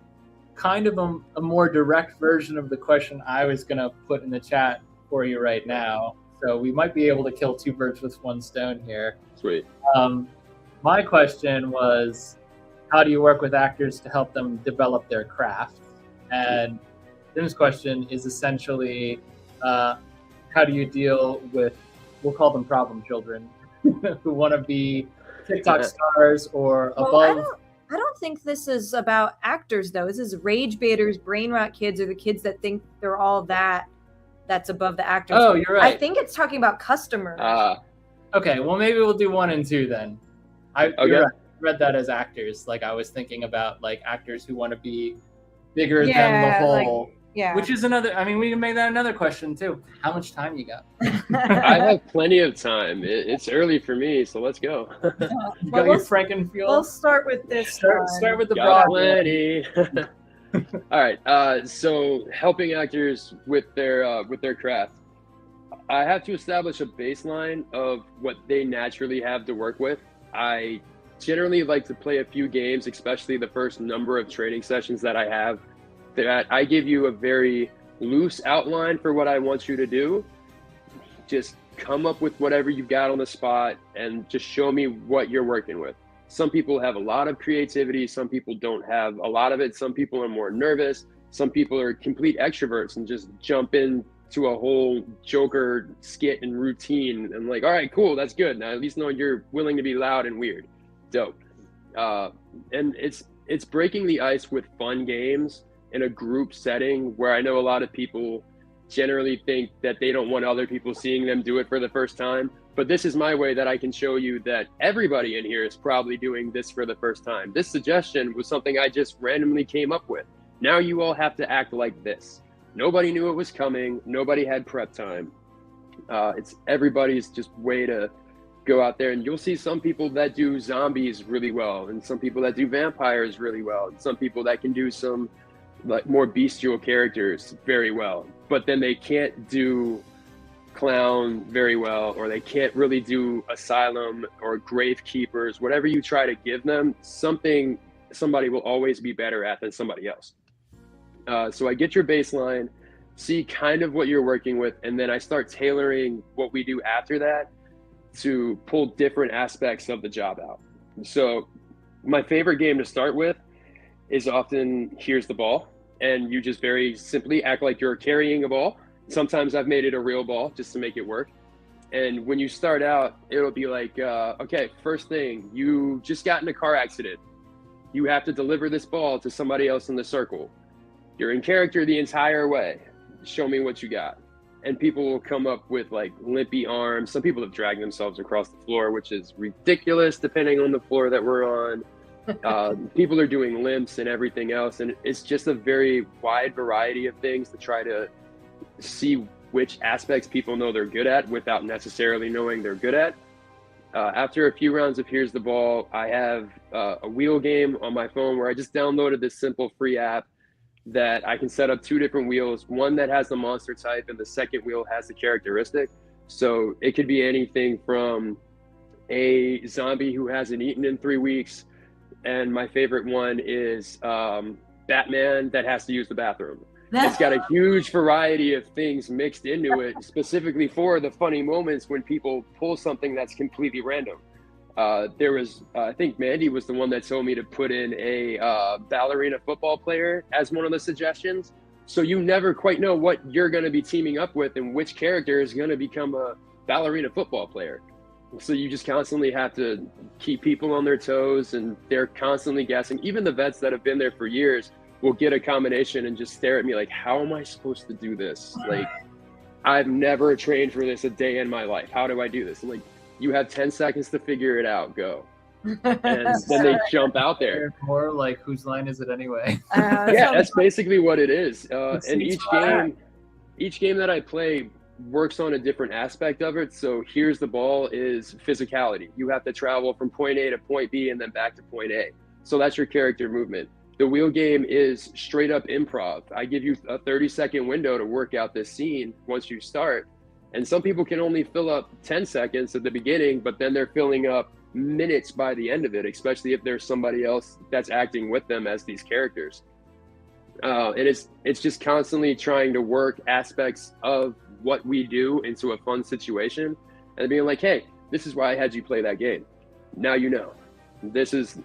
kind of a more direct version of the question I was gonna put in the chat for you right now. So we might be able to kill 2 birds with 1 stone here. Sweet. My question was, how do you work with actors to help them develop their craft? And Tim's question is essentially, how do you deal with, we'll call them problem children, who want to be TikTok stars or above? I don't think this is about actors, though. This is rage baiters, brain rot kids, or the kids that think they're all that's above the actors. Oh, you're right. I think it's talking about customers. Okay, well, maybe we'll do 1 and 2 then. You're right. I read that as actors. Like, I was thinking about like actors who want to be bigger than the whole. Yeah. Which is another, I mean, we can make that another question too. How much time you got? I have plenty of time. It's early for me, so let's go. You got your Frankenfield? We'll start with this. Start with the Got broad. plenty. All right. So helping actors with their craft, I have to establish a baseline of what they naturally have to work with. I generally like to play a few games, especially the first number of training sessions that I have, that I give you a very loose outline for what I want you to do. Just come up with whatever you've got on the spot and just show me what you're working with. Some people have a lot of creativity. Some people don't have a lot of it. Some people are more nervous. Some people are complete extroverts and just jump into a whole Joker skit and routine and like, all right, cool, that's good. Now at least know you're willing to be loud and weird. Dope. And it's breaking the ice with fun games in a group setting where I know a lot of people generally think that they don't want other people seeing them do it for the first time. But this is my way that I can show you that everybody in here is probably doing this for the first time. This suggestion was something I just randomly came up with. Now you all have to act like this. Nobody knew it was coming. Nobody had prep time. It's everybody's just way to go out there, and you'll see some people that do zombies really well, and some people that do vampires really well, and some people that can do some like more bestial characters very well, but then they can't do clown very well, or they can't really do asylum or grave keepers. Whatever you try to give them, somebody will always be better at than somebody else. So I get your baseline, see kind of what you're working with, and then I start tailoring what we do after that to pull different aspects of the job out. So my favorite game to start with is often here's the ball, and you just very simply act like you're carrying a ball. Sometimes I've made it a real ball just to make it work. And when you start out, it'll be like, okay, first thing, you just got in a car accident. You have to deliver this ball to somebody else in the circle. You're in character the entire way. Show me what you got. And people will come up with like limpy arms. Some people have dragged themselves across the floor, which is ridiculous depending on the floor that we're on. People are doing limps and everything else. And it's just a very wide variety of things to try to see which aspects people know they're good at without necessarily knowing they're good at. After a few rounds of Here's the Ball, I have a wheel game on my phone where I just downloaded this simple free app that I can set up 2 different wheels, one that has the monster type and the second wheel has the characteristic. So it could be anything from a zombie who hasn't eaten in 3 weeks, and my favorite one is Batman that has to use the bathroom. It's got a huge variety of things mixed into it, specifically for the funny moments when people pull something that's completely random. There was, I think Mandy was the one that told me to put in a ballerina football player as one of the suggestions. So you never quite know what you're going to be teaming up with and which character is going to become a ballerina football player. So you just constantly have to keep people on their toes, and they're constantly guessing. Even the vets that have been there for years will get a combination and just stare at me like, how am I supposed to do this? Like, I've never trained for this a day in my life. How do I do this? I'm like, you have 10 seconds to figure it out. Go. And then they jump out there. More like, whose line is it anyway? Yeah, that's basically what it is. And each game that I play works on a different aspect of it. So Here's the Ball is physicality. You have to travel from point A to point B and then back to point A. So that's your character movement. The wheel game is straight up improv. I give you a 30-second window to work out this scene once you start. And some people can only fill up 10 seconds at the beginning, but then they're filling up minutes by the end of it, especially if there's somebody else that's acting with them as these characters. And it's just constantly trying to work aspects of what we do into a fun situation and being like, hey, this is why I had you play that game. Now you know.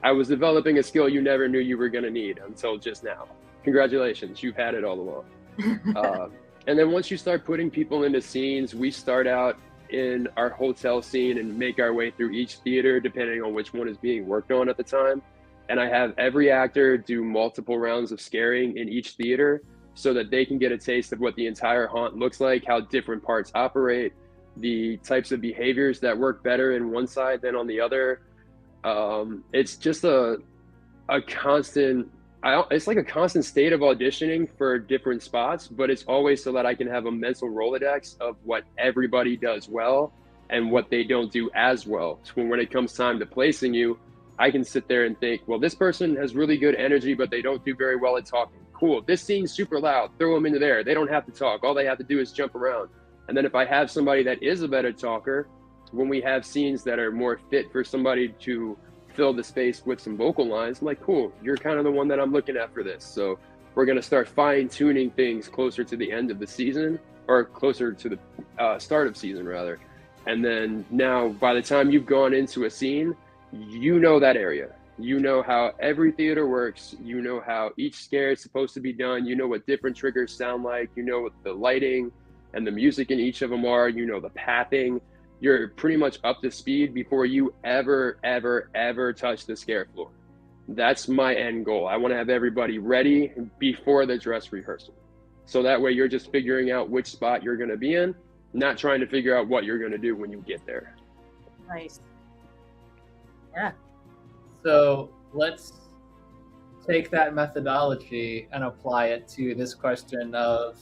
I was developing a skill you never knew you were going to need until just now. Congratulations, you've had it all along. And then once you start putting people into scenes, we start out in our hotel scene and make our way through each theater depending on which one is being worked on at the time. And I have every actor do multiple rounds of scaring in each theater so that they can get a taste of what the entire haunt looks like, how different parts operate, the types of behaviors that work better in one side than on the other. It's just a constant, it's like a constant state of auditioning for different spots, but it's always so that I can have a mental Rolodex of what everybody does well and what they don't do as well. So when it comes time to placing you, I can sit there and think, well, this person has really good energy, but they don't do very well at talking. Cool. This scene's super loud. Throw them into there. They don't have to talk. All they have to do is jump around. And then if I have somebody that is a better talker, when we have scenes that are more fit for somebody to fill the space with some vocal lines, I'm like, cool, you're kind of the one that I'm looking at for this. So we're going to start fine tuning things closer to the end of the season, or closer to the start of season rather. And then now by the time you've gone into a scene, you know that area. You know how every theater works. You know how each scare is supposed to be done. You know what different triggers sound like. You know what the lighting and the music in each of them are. You know the pathing. You're pretty much up to speed before you ever touch the scare floor. That's my end goal. I want to have everybody ready before the dress rehearsal. So that way you're just figuring out which spot you're going to be in, not trying to figure out what you're going to do when you get there. Nice. Yeah. So let's take that methodology and apply it to this question of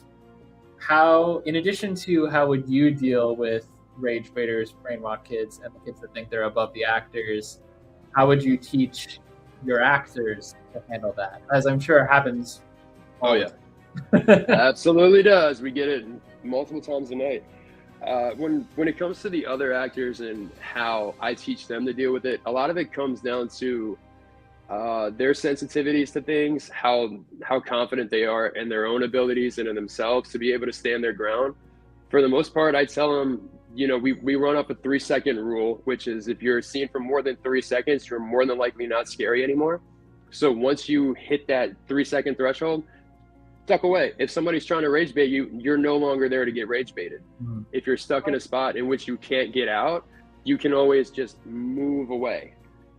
how, in addition to how would you deal with rage baiters, brain rot kids, and the kids that think they're above the actors, how would you teach your actors to handle that? As I'm sure happens. Oh yeah, absolutely does. We get it multiple times a night. When it comes to the other actors and how I teach them to deal with it, a lot of it comes down to their sensitivities to things, how confident they are in their own abilities and in themselves to be able to stand their ground. For the most part, I tell them, you know, we run up a 3-second rule, which is if you're seen for more than 3 seconds, you're more than likely not scary anymore. So once you hit that 3-second threshold, duck away. If somebody's trying to rage bait you, you're no longer there to get rage baited. Mm-hmm. If you're stuck in a spot in which you can't get out, you can always just move away.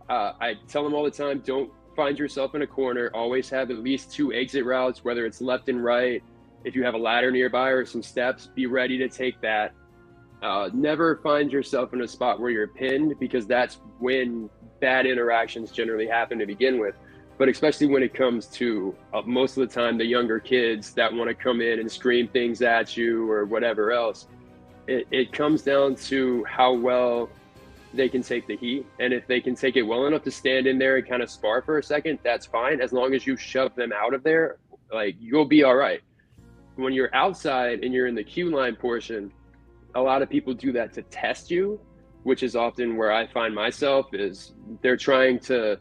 I tell them all the time, don't find yourself in a corner. Always have at least 2 exit routes, whether it's left and right. If you have a ladder nearby or some steps, be ready to take that. Never find yourself in a spot where you're pinned, because that's when bad interactions generally happen to begin with. But especially when it comes to most of the time the younger kids that want to come in and scream things at you or whatever else, it comes down to how well they can take the heat. And if they can take it well enough to stand in there and kind of spar for a second, that's fine. As long as you shove them out of there, like, you'll be all right. When you're outside and you're in the queue line portion, a lot of people do that to test you, which is often where I find myself, is they're trying to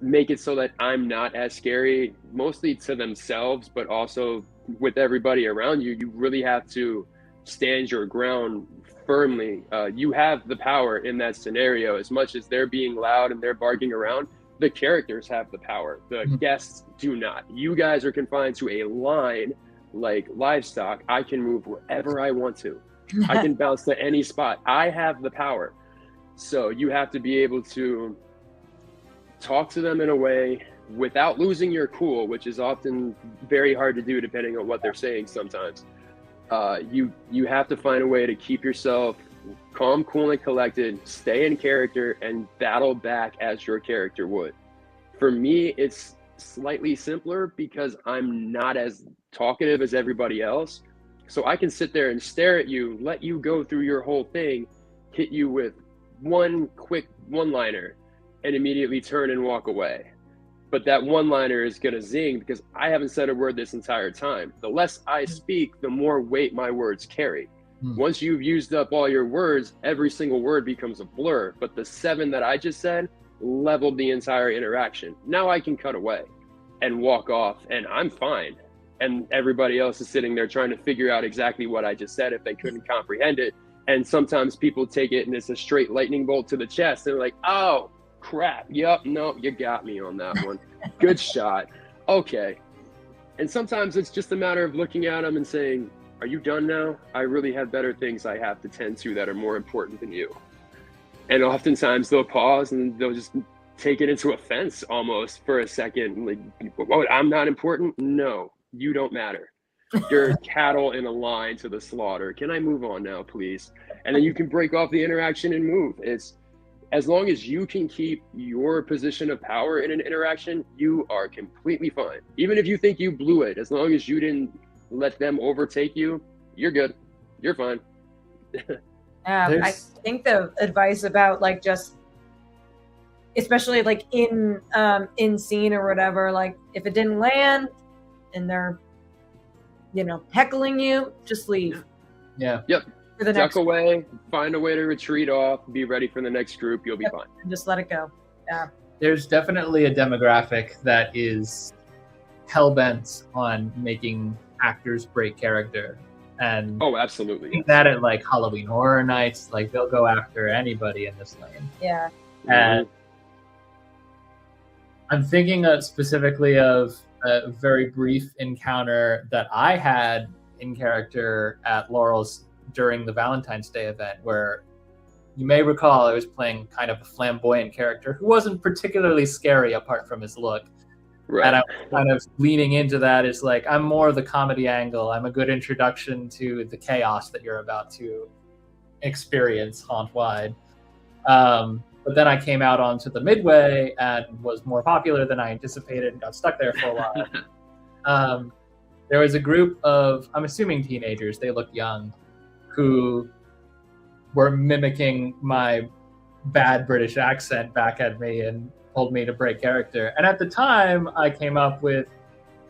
make it so that I'm not as scary, mostly to themselves, but also with everybody around you. You really have to stand your ground firmly. You have the power in that scenario. As much as they're being loud and they're barking around, the characters have the power. The guests do not. You guys are confined to a line like livestock. I can move wherever I want to. I can bounce to any spot. I have the power. So you have to be able to talk to them in a way without losing your cool, which is often very hard to do depending on what they're saying sometimes. You have to find a way to keep yourself calm, cool, and collected, stay in character, and battle back as your character would. For me, it's slightly simpler because I'm not as talkative as everybody else. So I can sit there and stare at you, let you go through your whole thing, hit you with one quick one-liner, and immediately turn and walk away. But that one-liner is going to zing because I haven't said a word this entire time. The less I speak, the more weight my words carry. Once you've used up all your words, every single word becomes a blur. But the 7 that I just said leveled the entire interaction. Now I can cut away and walk off, and I'm fine. And everybody else is sitting there trying to figure out exactly what I just said if they couldn't comprehend it. And sometimes people take it and it's a straight lightning bolt to the chest. They're like, oh, crap. Yep. No, you got me on that one. Good shot. Okay. And sometimes it's just a matter of looking at them and saying, are you done now? I really have better things I have to tend to that are more important than you. And oftentimes they'll pause and they'll just take it into offense almost for a second. Like, what, I'm not important? No, you don't matter. You're cattle in a line to the slaughter. Can I move on now, please? And then you can break off the interaction and move. It's, as long as you can keep your position of power in an interaction, you are completely fine. Even if you think you blew it, as long as you didn't let them overtake you, you're good. You're fine. I think the advice about, like, just, especially like in scene or whatever, like if it didn't land and they're, you know, heckling you, just leave. Yeah. Yep. For the Duck away, find a way to retreat off, be ready for the next group, you'll be fine. And just let it go. Yeah. There's definitely a demographic that is hell-bent on making actors break character. And oh, absolutely. That at like Halloween Horror Nights, like they'll go after anybody in this lane. Yeah. And I'm thinking specifically of a very brief encounter that I had in character at Laurel's during the Valentine's Day event, where you may recall I was playing kind of a flamboyant character who wasn't particularly scary apart from his look. Right. And I'm kind of leaning into that is like, I'm more the comedy angle. I'm a good introduction to the chaos that you're about to experience haunt-wide. But then I came out onto the midway and was more popular than I anticipated and got stuck there for a while. There was a group of, I'm assuming teenagers, they look young, who were mimicking my bad British accent back at me and told me to break character. And at the time, I came up with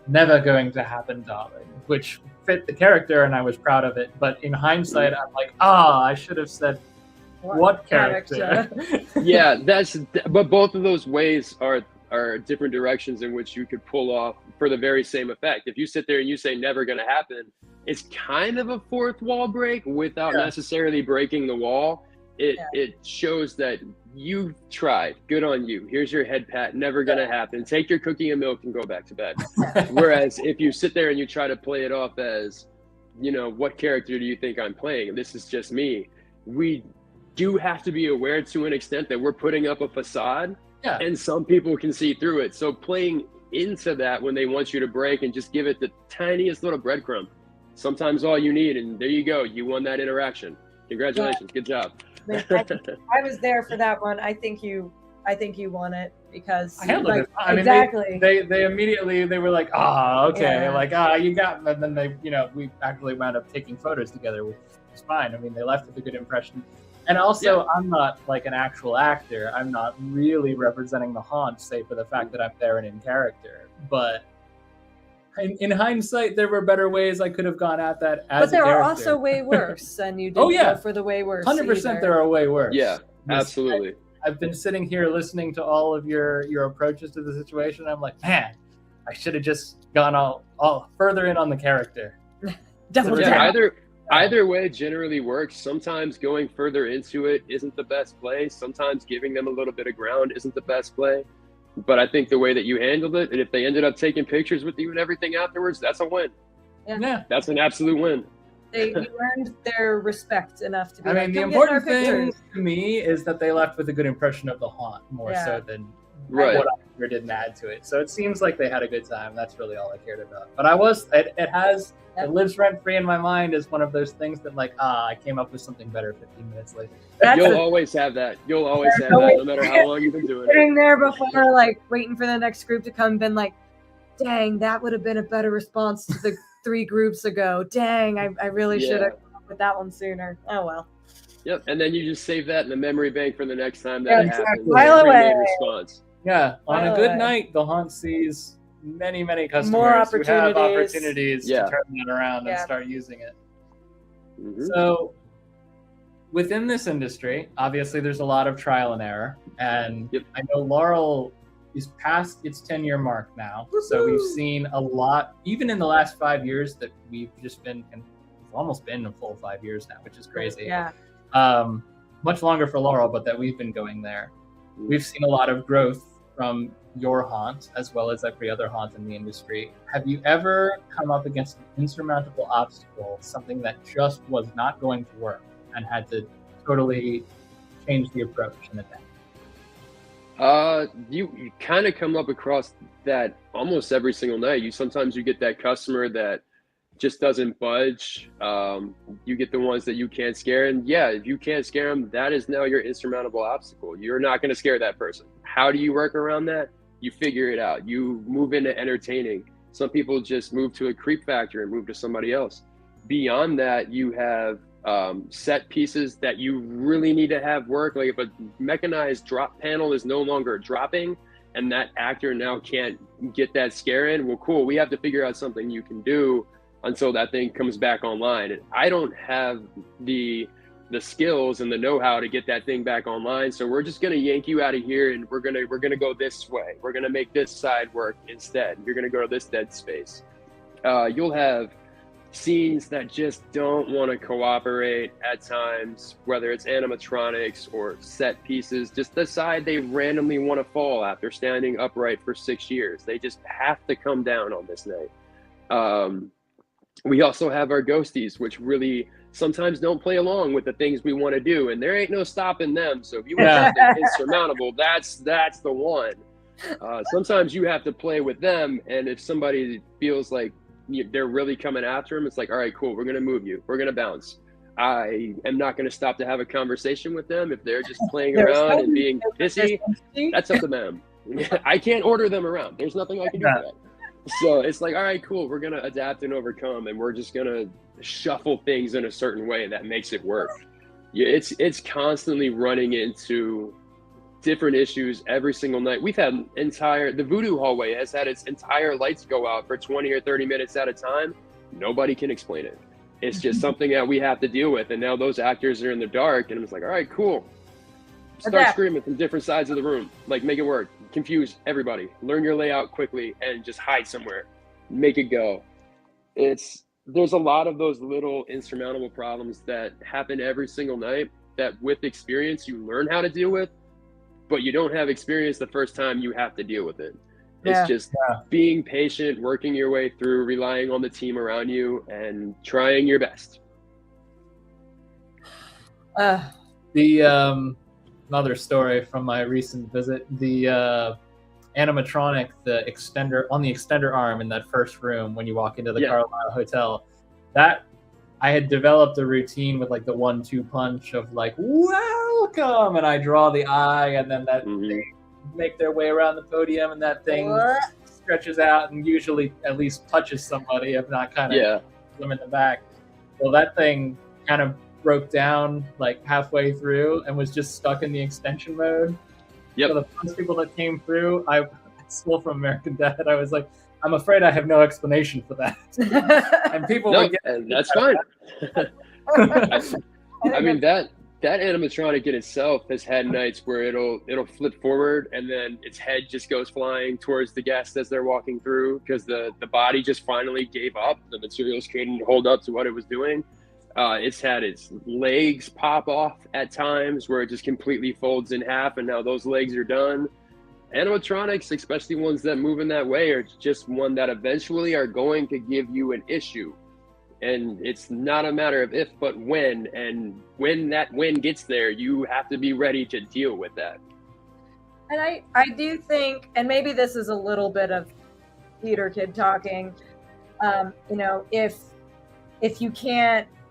"Never Going to Happen, Darling," which fit the character and I was proud of it. But in hindsight, I'm like, I should have said what character? Yeah, but both of those ways are different directions in which you could pull off for the very same effect. If you sit there and you say "never gonna happen," it's kind of a fourth wall break without necessarily breaking the wall. It shows that you've tried. Good on you. Here's your head pat. Never gonna happen. Take your cookie and milk and go back to bed. Whereas if you sit there and you try to play it off as, what character do you think I'm playing? This is just me. We do have to be aware to an extent that we're putting up a facade, and some people can see through it. So playing into that when they want you to break and just give it the tiniest little breadcrumb, sometimes all you need, and there you go, you won that interaction. Congratulations, good job. I was there for that one. I think you won it because I handled it. I mean, exactly. They immediately they were like, okay, you got. And then they, we actually wound up taking photos together, which was fine. I mean, they left with a good impression. And also, I'm not like an actual actor. I'm not really representing the haunt, save for the fact that I'm there and in character. But in hindsight, there were better ways I could have gone at that as But there a character. are also way worse, and you didn't go for the way worse. 100% there are way worse. Yeah, absolutely. I've been sitting here listening to all of your approaches to the situation. I'm like, man, I should have just gone all further in on the character. Either way generally works. Sometimes going further into it isn't the best play. Sometimes giving them a little bit of ground isn't the best play. But I think the way that you handled it, and if they ended up taking pictures with you and everything afterwards, that's a win. Yeah. That's an absolute win. You earned their respect enough to be the important thing to me is that they left with a good impression of the haunt more so than what I didn't add to it. So it seems like they had a good time. That's really all I cared about. But it lives rent free in my mind as one of those things that I came up with something better 15 minutes later. You'll always have that. You'll always have that, no matter how long you've been doing it. Sitting there before, waiting for the next group to come, been like, dang, that would have been a better response to the 3 groups ago. Dang, I really should have come up with that one sooner. Oh, well. Yep, and then you just save that in the memory bank for the next time that it happens. File away. Response. Yeah, on a good night, the haunt sees many customers who have opportunities to turn that around and start using it. Mm-hmm. So within this industry, obviously there's a lot of trial and error, and I know Laurel is past its 10-year mark now. Woo-hoo! So we've seen a lot, even in the last 5 years that we've just been, and it's almost been a full 5 years now, which is crazy. Yeah. Much longer for Laurel, but that we've been going there. We've seen a lot of growth from your haunt as well as every other haunt in the industry. Have you ever come up against an insurmountable obstacle, something that just was not going to work and had to totally change the approach and adapt? You kind of come up across that almost every single night. Sometimes you get that customer that just doesn't budge. You get the ones that you can't scare, and if you can't scare them, that is now your insurmountable obstacle. You're not going to scare that person. How do you work around that? You figure it out. You move into entertaining. Some people just move to a creep factor and move to somebody else. Beyond that, you have set pieces that you really need to have work. Like if a mechanized drop panel is no longer dropping and that actor now can't get that scare in, well, cool, we have to figure out something you can do until that thing comes back online. And I don't have the skills and the know-how to get that thing back online, so we're just going to yank you out of here, and we're going to go this way. We're going to make this side work instead. You're going to go to this dead space. You'll have scenes that just don't want to cooperate at times, whether it's animatronics or set pieces, just decide they randomly want to fall after standing upright for 6 years. They just have to come down on this night. We also have our ghosties, which really sometimes don't play along with the things we want to do, and there ain't no stopping them. So if you want something insurmountable, that's the one. Sometimes you have to play with them, and if somebody feels like they're really coming after them, it's like, all right, cool, we're going to move you. We're going to bounce. I am not going to stop to have a conversation with them. If they're just playing around and being pissy, that's up to them. I can't order them around. There's nothing I can do for that. So it's like, all right, cool, we're going to adapt and overcome, and we're just going to shuffle things in a certain way that makes it work. It's constantly running into different issues every single night. We've had the Voodoo hallway has had its entire lights go out for 20 or 30 minutes at a time. Nobody can explain it. It's just something that we have to deal with. And now those actors are in the dark, and it's like, all right, cool. Start screaming from different sides of the room. Like, make it work. Confuse everybody. Learn your layout quickly and just hide somewhere. Make it go. There's a lot of those little insurmountable problems that happen every single night that with experience you learn how to deal with, but you don't have experience the first time you have to deal with it. It's just being patient, working your way through, relying on the team around you, and trying your best. The another story from my recent visit, the animatronic, the extender arm in that first room when you walk into the Carlisle Hotel, that I had developed a routine with like the 1-2 punch of like, welcome, and I draw the eye, and then that they make their way around the podium, and that thing stretches out and usually at least touches somebody, if not kind of them in the back. Well, that thing kind of broke down like halfway through and was just stuck in the extension mode. So the first people that came through, I stole from American Dad. I was like, I'm afraid I have no explanation for that. And people would get that's fine. I mean, that animatronic in itself has had nights where it'll flip forward and then its head just goes flying towards the guest as they're walking through because the body just finally gave up. The materials couldn't hold up to what it was doing. It's had its legs pop off at times where it just completely folds in half, and now those legs are done. Animatronics, especially ones that move in that way, are just one that eventually are going to give you an issue. And it's not a matter of if, but when. And when that when gets there, you have to be ready to deal with that. And I do think, and maybe this is a little bit of theater kid talking,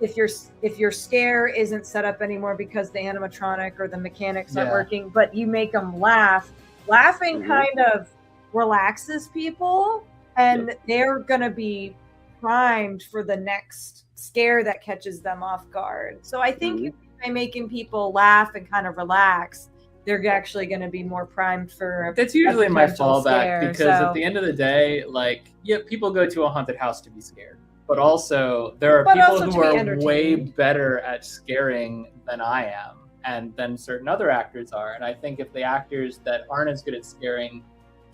if your scare isn't set up anymore because the animatronic or the mechanics aren't working, but you make them laughing kind of relaxes people, and they're gonna be primed for the next scare that catches them off guard. So I think by making people laugh and kind of relax, they're actually going to be more primed for. That's usually my fallback because at the end of the day, like, people go to a haunted house to be scared, but also there are people who are way better at scaring than I am, and than certain other actors are. And I think if the actors that aren't as good at scaring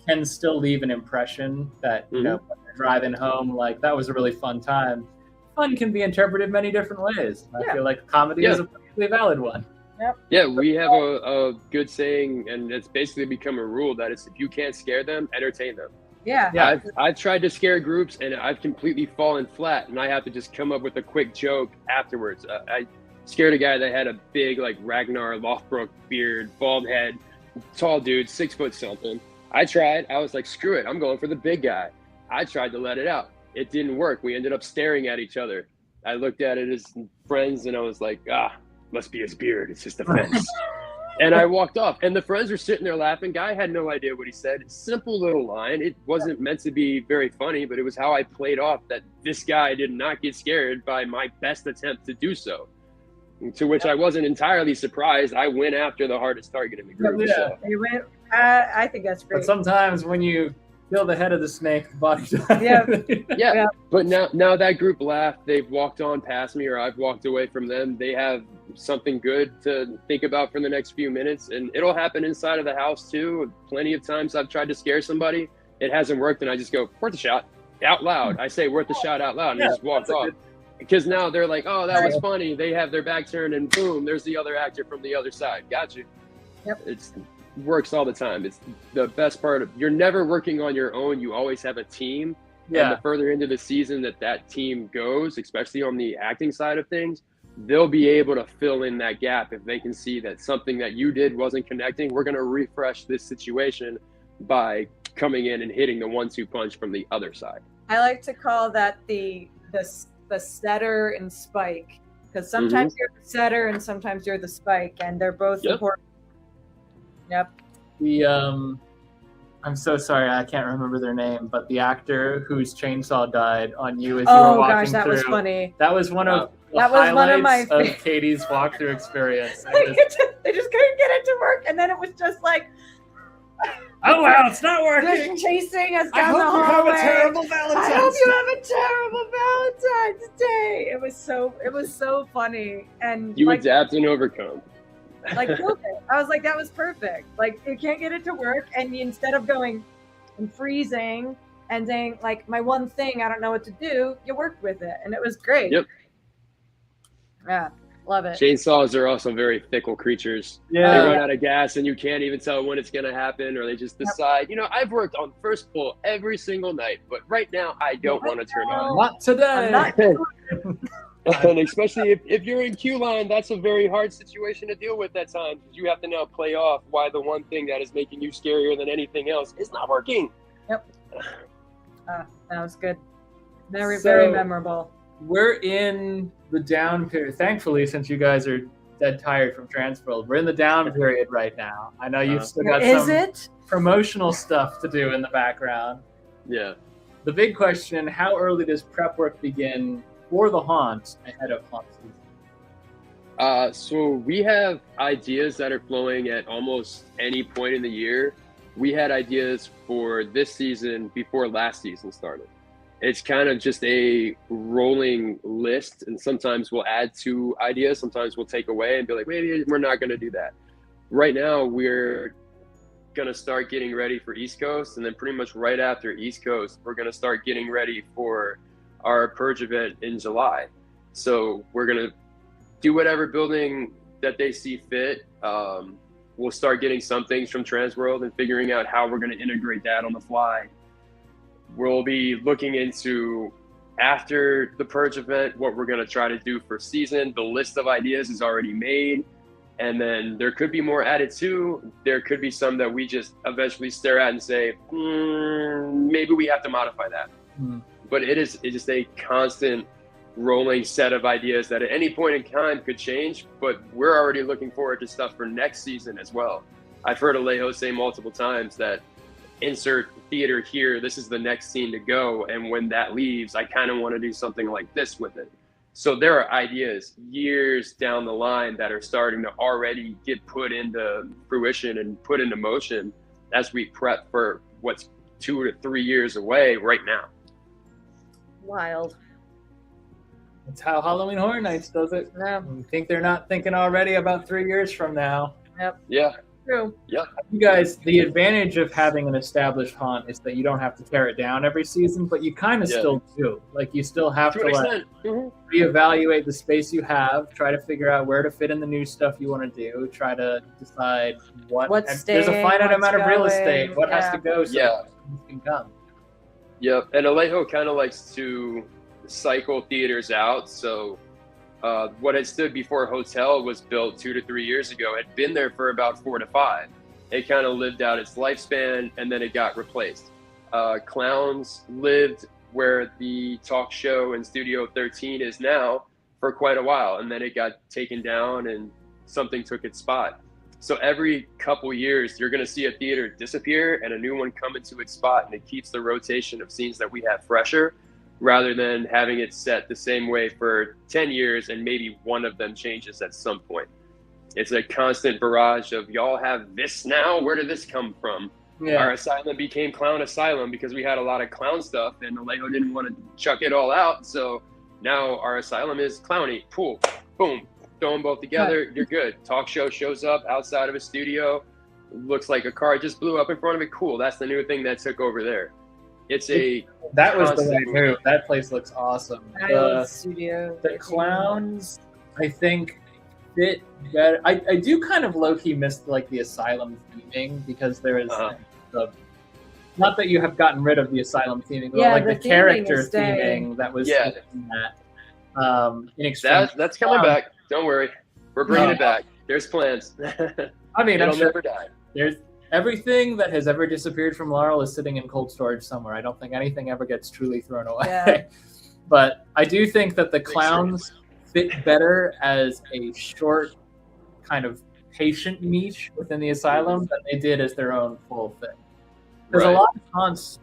can still leave an impression that, when they're driving home, like, that was a really fun time. Fun can be interpreted many different ways. I feel like comedy is a perfectly valid one. Yeah, we have a good saying, and it's basically become a rule that it's, if you can't scare them, entertain them. I've tried to scare groups, and I've completely fallen flat, and I have to just come up with a quick joke afterwards. I scared a guy that had a big, like, Ragnar Lothbrok beard, bald head, tall dude, 6 foot something. I tried. I was like, screw it, I'm going for the big guy. I tried to let it out. It didn't work. We ended up staring at each other. I looked at it as friends, and I was like, must be his beard. It's just a fence. And I walked off, and the friends were sitting there laughing. Guy had no idea what he said. Simple little line. It wasn't meant to be very funny, but it was how I played off that this guy did not get scared by my best attempt to do so. To which I wasn't entirely surprised. I went after the hardest target in the group. So. I think that's great. But sometimes when you kill the head of the snake, the body dies. But now that group laughed. They've walked on past me, or I've walked away from them. They have something good to think about for the next few minutes, and it'll happen inside of the house too. Plenty of times I've tried to scare somebody, it hasn't worked, and I just go, worth a shot, out loud. I say worth a shot out loud, and I just walk off. Because now they're like, oh, that was funny. They have their back turned, and boom, there's the other actor from the other side. Got you. It works all the time. It's the best part of, you're never working on your own. You always have a team. And the further into the season that team goes, especially on the acting side of things, they'll be able to fill in that gap if they can see that something that you did wasn't connecting. We're going to refresh this situation by coming in and hitting the 1-2 punch from the other side. I like to call that the setter and spike, because sometimes you're the setter and sometimes you're the spike, and they're both important. Yep. I'm so sorry, I can't remember their name, but the actor whose chainsaw died on you as you were walking through. Oh gosh, that was funny. That was one of the highlights of Katie's walkthrough experience. They just couldn't get it to work, and then it was just like, oh wow, it's not working. Just chasing us down the hallway. I hope you have a terrible Valentine's Day. It was so funny, and you adapt and overcome. Like perfect. I was like, that was perfect. Like, you can't get it to work, and instead of going and freezing and saying like, my one thing, I don't know what to do, you worked with it, and it was great. Yep. Yeah, love it. Chainsaws are also very fickle creatures. Yeah. They run out of gas, and you can't even tell when it's gonna happen, or they just decide, I've worked on first pull every single night, but right now I don't want to turn on. Not today. And especially if you're in queue line, that's a very hard situation to deal with at times, because you have to now play off why the one thing that is making you scarier than anything else is not working. Yep. That was good. Very memorable. We're in the down period. Thankfully, since you guys are dead tired from Transworld, we're in the down period right now. I know you've still got some promotional stuff to do in the background. Yeah. The big question, how early does prep work begin for the haunt ahead of haunt season? So we have ideas that are flowing at almost any point in the year. We had ideas for this season before last season started. It's kind of just a rolling list, and sometimes we'll add to ideas, sometimes we'll take away and be like, maybe we're not going to do that. Right now, we're going to start getting ready for East Coast, and then pretty much right after East Coast, we're going to start getting ready for our Purge event in July. So we're going to do whatever building that they see fit. We'll start getting some things from Transworld and figuring out how we're going to integrate that on the fly. We'll be looking into, after the Purge event, what we're going to try to do for season. The list of ideas is already made, and then there could be more added too. There could be some that we just eventually stare at and say, maybe we have to modify that. But it's just a constant rolling set of ideas that at any point in time could change, but we're already looking forward to stuff for next season as well. I've heard LHOH say multiple times that insert theater here, this is the next scene to go, and when that leaves, I kind of want to do something like this with it. So there are ideas years down the line that are starting to already get put into fruition and put into motion as we prep for what's 2 to 3 years away right now. Wild. That's how Halloween Horror Nights does it. Yeah. You think they're not thinking already about 3 years from now. Yep. Yeah. True. Yeah. You guys, the advantage of having an established haunt is that you don't have to tear it down every season, but you kind of still do. Like, you still have to reevaluate the space you have, try to figure out where to fit in the new stuff you want to do, try to decide what's there's a finite amount of real going, estate, what has to go so that things can come. Yep. And LHOH kind of likes to cycle theaters out. So what had stood before Hotel was built 2 to 3 years ago. It had been there for about 4 to 5. It kind of lived out its lifespan, and then it got replaced. Clowns lived where the talk show in Studio 13 is now for quite a while, and then it got taken down and something took its spot. So every couple years, you're going to see a theater disappear and a new one come into its spot, and it keeps the rotation of scenes that we have fresher, rather than having it set the same way for 10 years and maybe one of them changes at some point. It's a constant barrage of, y'all have this now? Where did this come from? Yeah. Our asylum became Clown Asylum because we had a lot of clown stuff and LHOH didn't want to chuck it all out. So now our asylum is clowny. Cool. Boom. Throw them both together. You're good. Talk show shows up outside of a studio. Looks like a car just blew up in front of it. Cool. That's the new thing that took over there. That was the right move. That place looks awesome. The clowns, I think, fit better. I do kind of low-key miss like the asylum theming, because there is not that you have gotten rid of the asylum theming, but like the character theming that was in that. That's coming back. Don't worry, we're bringing it back. There's plans. I mean, it'll never die. everything that has ever disappeared from Laurel is sitting in cold storage somewhere. I don't think anything ever gets truly thrown away. Yeah. But I do think that the clowns fit better as a short kind of patient niche within the asylum than they did as their own full thing. Because a lot of haunts,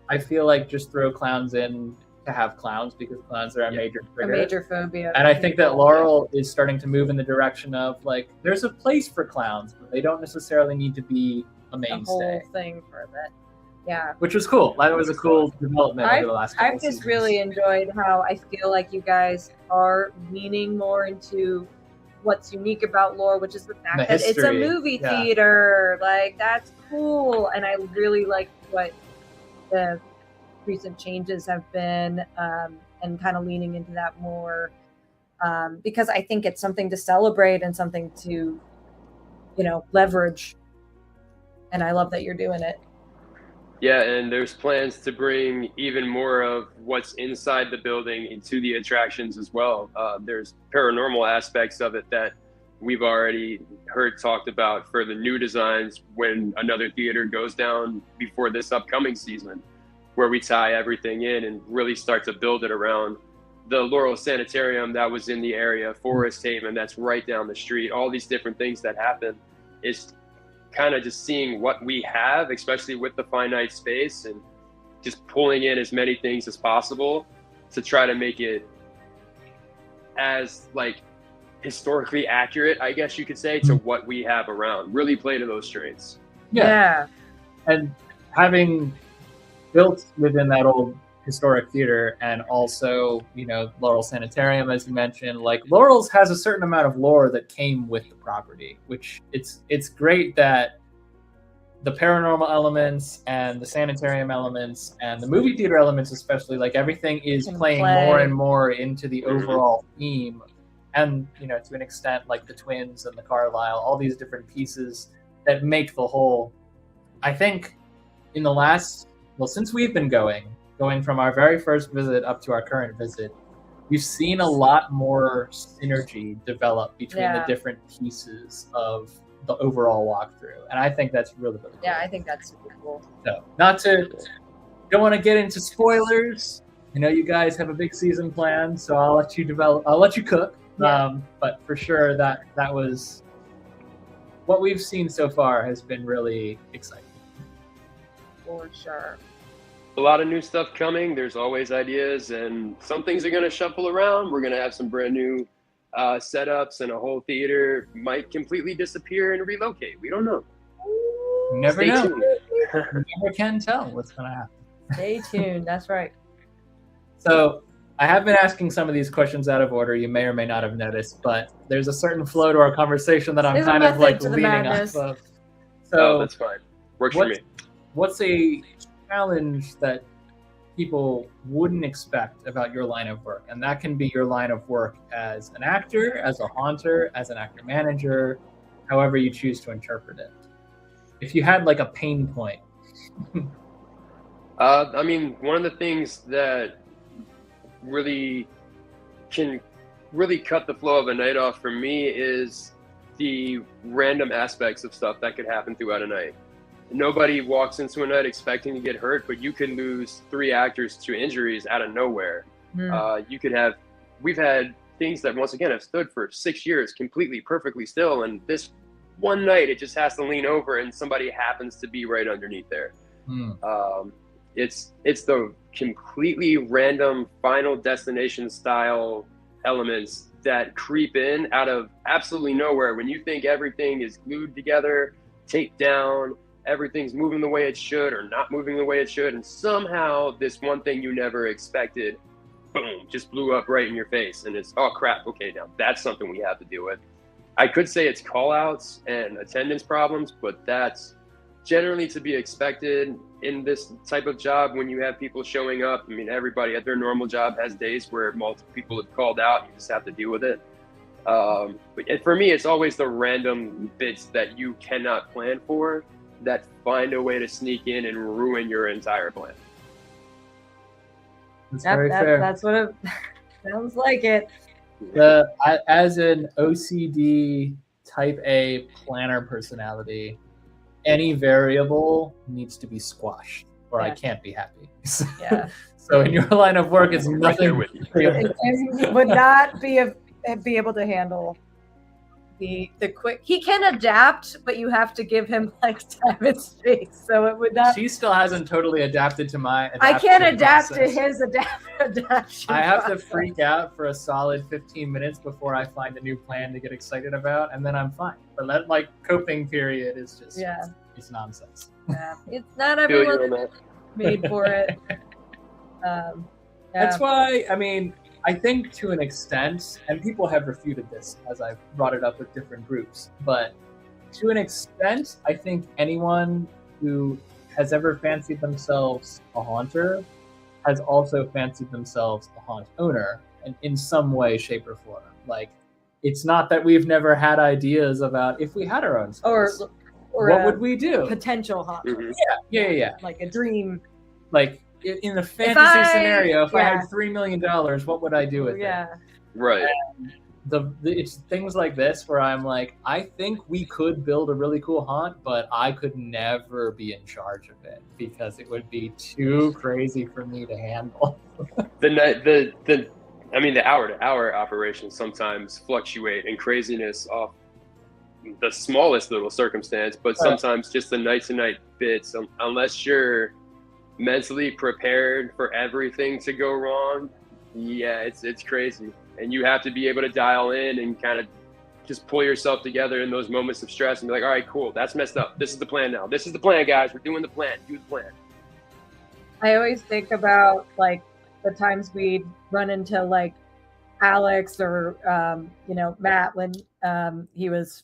I feel like, just throw clowns in to have clowns because clowns are a major trigger. A major phobia. And I think that Laurel is starting to move in the direction of like, there's a place for clowns, but they don't necessarily need to be a mainstay. The whole thing for a bit. Yeah. Which was cool. That was a cool development over the last couple I've just really enjoyed how I feel like you guys are leaning more into what's unique about Laurel, which is the fact that it's a movie theater. Like, that's cool. And I really like what the recent changes have been, and kind of leaning into that more, because I think it's something to celebrate and something to, leverage. And I love that you're doing it. Yeah, and there's plans to bring even more of what's inside the building into the attractions as well. There's paranormal aspects of it that we've already heard talked about for the new designs when another theater goes down before this upcoming season, where we tie everything in and really start to build it around the Laurel Sanitarium that was in the area, Forest Haven that's right down the street, all these different things that happen. Is kind of just seeing what we have, especially with the finite space, and just pulling in as many things as possible to try to make it as like historically accurate, I guess you could say, to what we have around. Really play to those strengths. Yeah. And having built within that old historic theater, and also, Laurel Sanitarium, as you mentioned, like Laurel's has a certain amount of lore that came with the property, which it's great that the paranormal elements and the sanitarium elements and the movie theater elements, especially, like everything is playing more and more into the overall theme. And, to an extent, like the twins and the Carlisle, all these different pieces that make the whole. I think in the since we've been going from our very first visit up to our current visit, we've seen a lot more synergy develop between the different pieces of the overall walkthrough. And I think that's really, really cool. Yeah, I think that's super cool. So, don't want to get into spoilers. I know you guys have a big season planned, so I'll let you cook. Yeah. But for sure that was what we've seen so far has been really exciting. For sure. A lot of new stuff coming. There's always ideas, and some things are going to shuffle around. We're going to have some brand new setups, and a whole theater might completely disappear and relocate. We don't know. You never know. You never can tell what's going to happen. Stay tuned. That's right. So I have been asking some of these questions out of order. You may or may not have noticed, but there's a certain flow to our conversation that I'm kind of like leaning off of. So that's fine. Works for me. What's a challenge that people wouldn't expect about your line of work? And that can be your line of work as an actor, as a haunter, as an actor manager, however you choose to interpret it. If you had like a pain point. I mean, one of the things that really can cut the flow of a night off for me is the random aspects of stuff that could happen throughout a night. Nobody walks into a night expecting to get hurt, but you can lose 3 actors to injuries out of nowhere. We've had things that, once again, have stood for 6 years completely, perfectly still, and this one night it just has to lean over and somebody happens to be right underneath there. It's the completely random Final Destination style elements that creep in out of absolutely nowhere when you think everything is glued together, taped down, everything's moving the way it should or not moving the way it should, and somehow this one thing you never expected, boom, just blew up right in your face, and it's, oh crap, okay, now that's something we have to deal with. I could say it's call-outs and attendance problems, but that's generally to be expected in this type of job when you have people showing up. I mean, everybody at their normal job has days where multiple people have called out, you just have to deal with it. But for me, it's always the random bits that you cannot plan for that find a way to sneak in and ruin your entire plan. That's very fair. That's what it sounds like it. As an OCD type A planner personality, any variable needs to be squashed, or I Yeah. can't be happy. Yeah. So in your line of work, it's Right there nothing with you. And would not be able to handle the quick. He can adapt, but you have to give him like time and space. So it would not. She still hasn't totally adapted to my. I can't adaptive adapt process. to his adaptation. I have to process. freak out for a solid 15 minutes before I find a new plan to get excited about, and then I'm fine. But that like coping period is just it's nonsense. Yeah. It's not Feel you on everyone that. made for it. Yeah. That's why, I mean, I think to an extent, and people have refuted this as I've brought it up with different groups, but to an extent, I think anyone who has ever fancied themselves a haunter has also fancied themselves a haunt owner, and in some way, shape, or form. Like, it's not that we've never had ideas about if we had our own space, or what would we do? potential haunt. Mhm. Yeah. Like a dream. Like in the fantasy scenario, if I yeah. had $3 million, what would I do with it? Yeah. Right. It's things like this where I'm like, I think we could build a really cool haunt, but I could never be in charge of it because it would be too crazy for me to handle. The hour-to-hour operations sometimes fluctuate in craziness off the smallest little circumstance, but sometimes just the night-to-night bits. Unless you're mentally prepared for everything to go wrong, yeah, it's crazy. And you have to be able to dial in and kind of just pull yourself together in those moments of stress and be like, all right, cool, that's messed up. This is the plan now. This is the plan, guys. We're doing the plan. Do the plan. I always think about like the times we'd run into like Alex or Matt when he was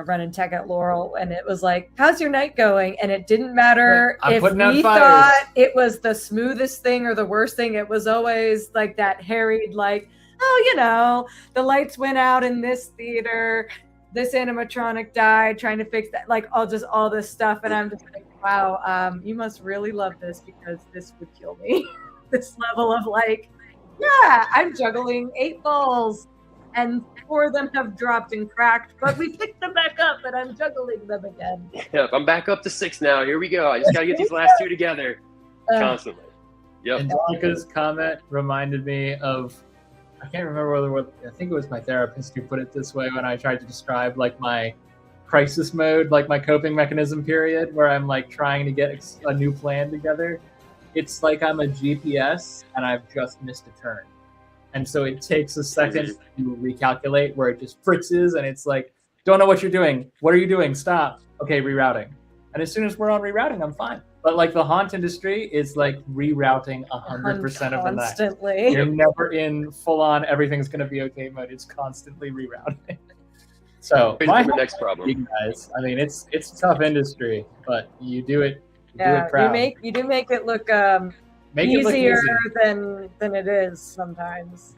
running tech at Laurel, and it was like, how's your night going? And it didn't matter if we thought it was the smoothest thing or the worst thing. It was always like that harried, like, oh, the lights went out in this theater, this animatronic died, trying to fix that, like all this stuff. And I'm just like, wow, you must really love this because this would kill me. This level of like, yeah, I'm juggling 8 balls and 4 of them have dropped and cracked, but we picked them back up and I'm juggling them again. Yep, I'm back up to 6 now. Here we go. I just got to get these last 2 together constantly. Yep. Angelica's comment reminded me of, I can't remember whether I think it was my therapist who put it this way when I tried to describe like my crisis mode, like my coping mechanism period, where I'm like trying to get a new plan together. It's like I'm a GPS and I've just missed a turn. And so it takes a second to recalculate where it just fritzes and it's like, don't know what you're doing. What are you doing? Stop. Okay, rerouting. And as soon as we're on rerouting, I'm fine. But like the haunt industry is like rerouting 100% of the night. Constantly. You're never in full on everything's going to be okay mode. It's constantly rerouting. So my next problem, you guys. I mean, it's a tough industry, but you do it. You do it proud. You do make it look Make easier it look easy. than it is sometimes.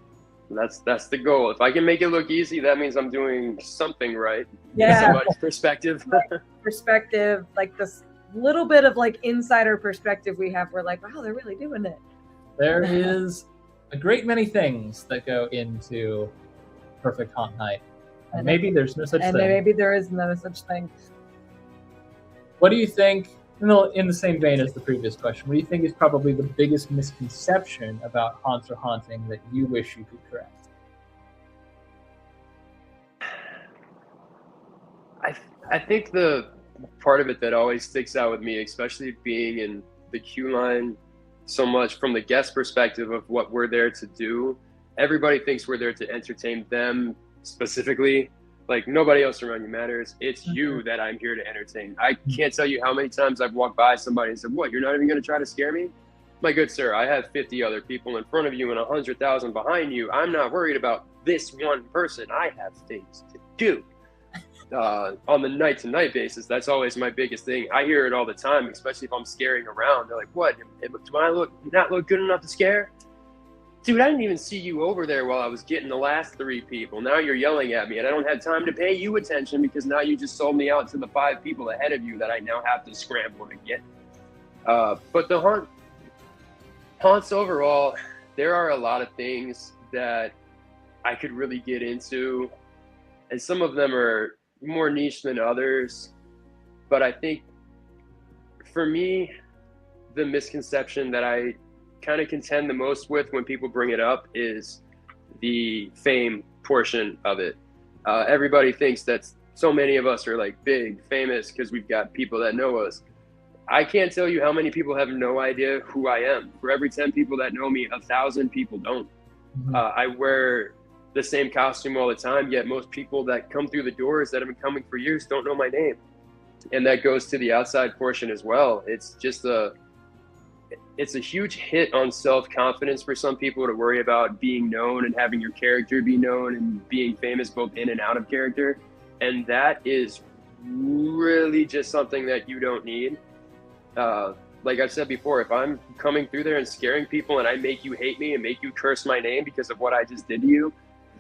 That's the goal. If I can make it look easy, that means I'm doing something right. Yeah. From somebody's perspective. Perspective, like this little bit of like insider perspective we have. We're like, wow, they're really doing it. There is a great many things that go into perfect haunt night. And maybe there's no such thing. And maybe there is no such thing. What do you think, in the same vein as the previous question, what do you think is probably the biggest misconception about haunts or haunting that you wish you could correct? I think the part of it that always sticks out with me, especially being in the queue line so much from the guest perspective of what we're there to do, everybody thinks we're there to entertain them specifically. Like, nobody else around you matters. It's you that I'm here to entertain. I can't tell you how many times I've walked by somebody and said, what, you're not even going to try to scare me? My good sir, I have 50 other people in front of you and 100,000 behind you. I'm not worried about this one person. I have things to do. On the night-to-night basis, that's always my biggest thing. I hear it all the time, especially if I'm scaring around. They're like, what? Do I not look good enough to scare? Dude, I didn't even see you over there while I was getting the last 3 people. Now you're yelling at me, and I don't have time to pay you attention because now you just sold me out to the 5 people ahead of you that I now have to scramble to get. But the haunts overall, there are a lot of things that I could really get into, and some of them are more niche than others. But I think for me, the misconception that I kind of contend the most with when people bring it up is the fame portion of it. Everybody thinks that so many of us are like big, famous because we've got people that know us. I can't tell you how many people have no idea who I am. For every 10 people that know me, 1,000 people don't. Mhm. I wear the same costume all the time, yet most people that come through the doors that have been coming for years don't know my name. And that goes to the outside portion as well. It's just it's a huge hit on self-confidence for some people to worry about being known and having your character be known and being famous both in and out of character. And that is really just something that you don't need. Like I've said before, if I'm coming through there and scaring people and I make you hate me and make you curse my name because of what I just did to you,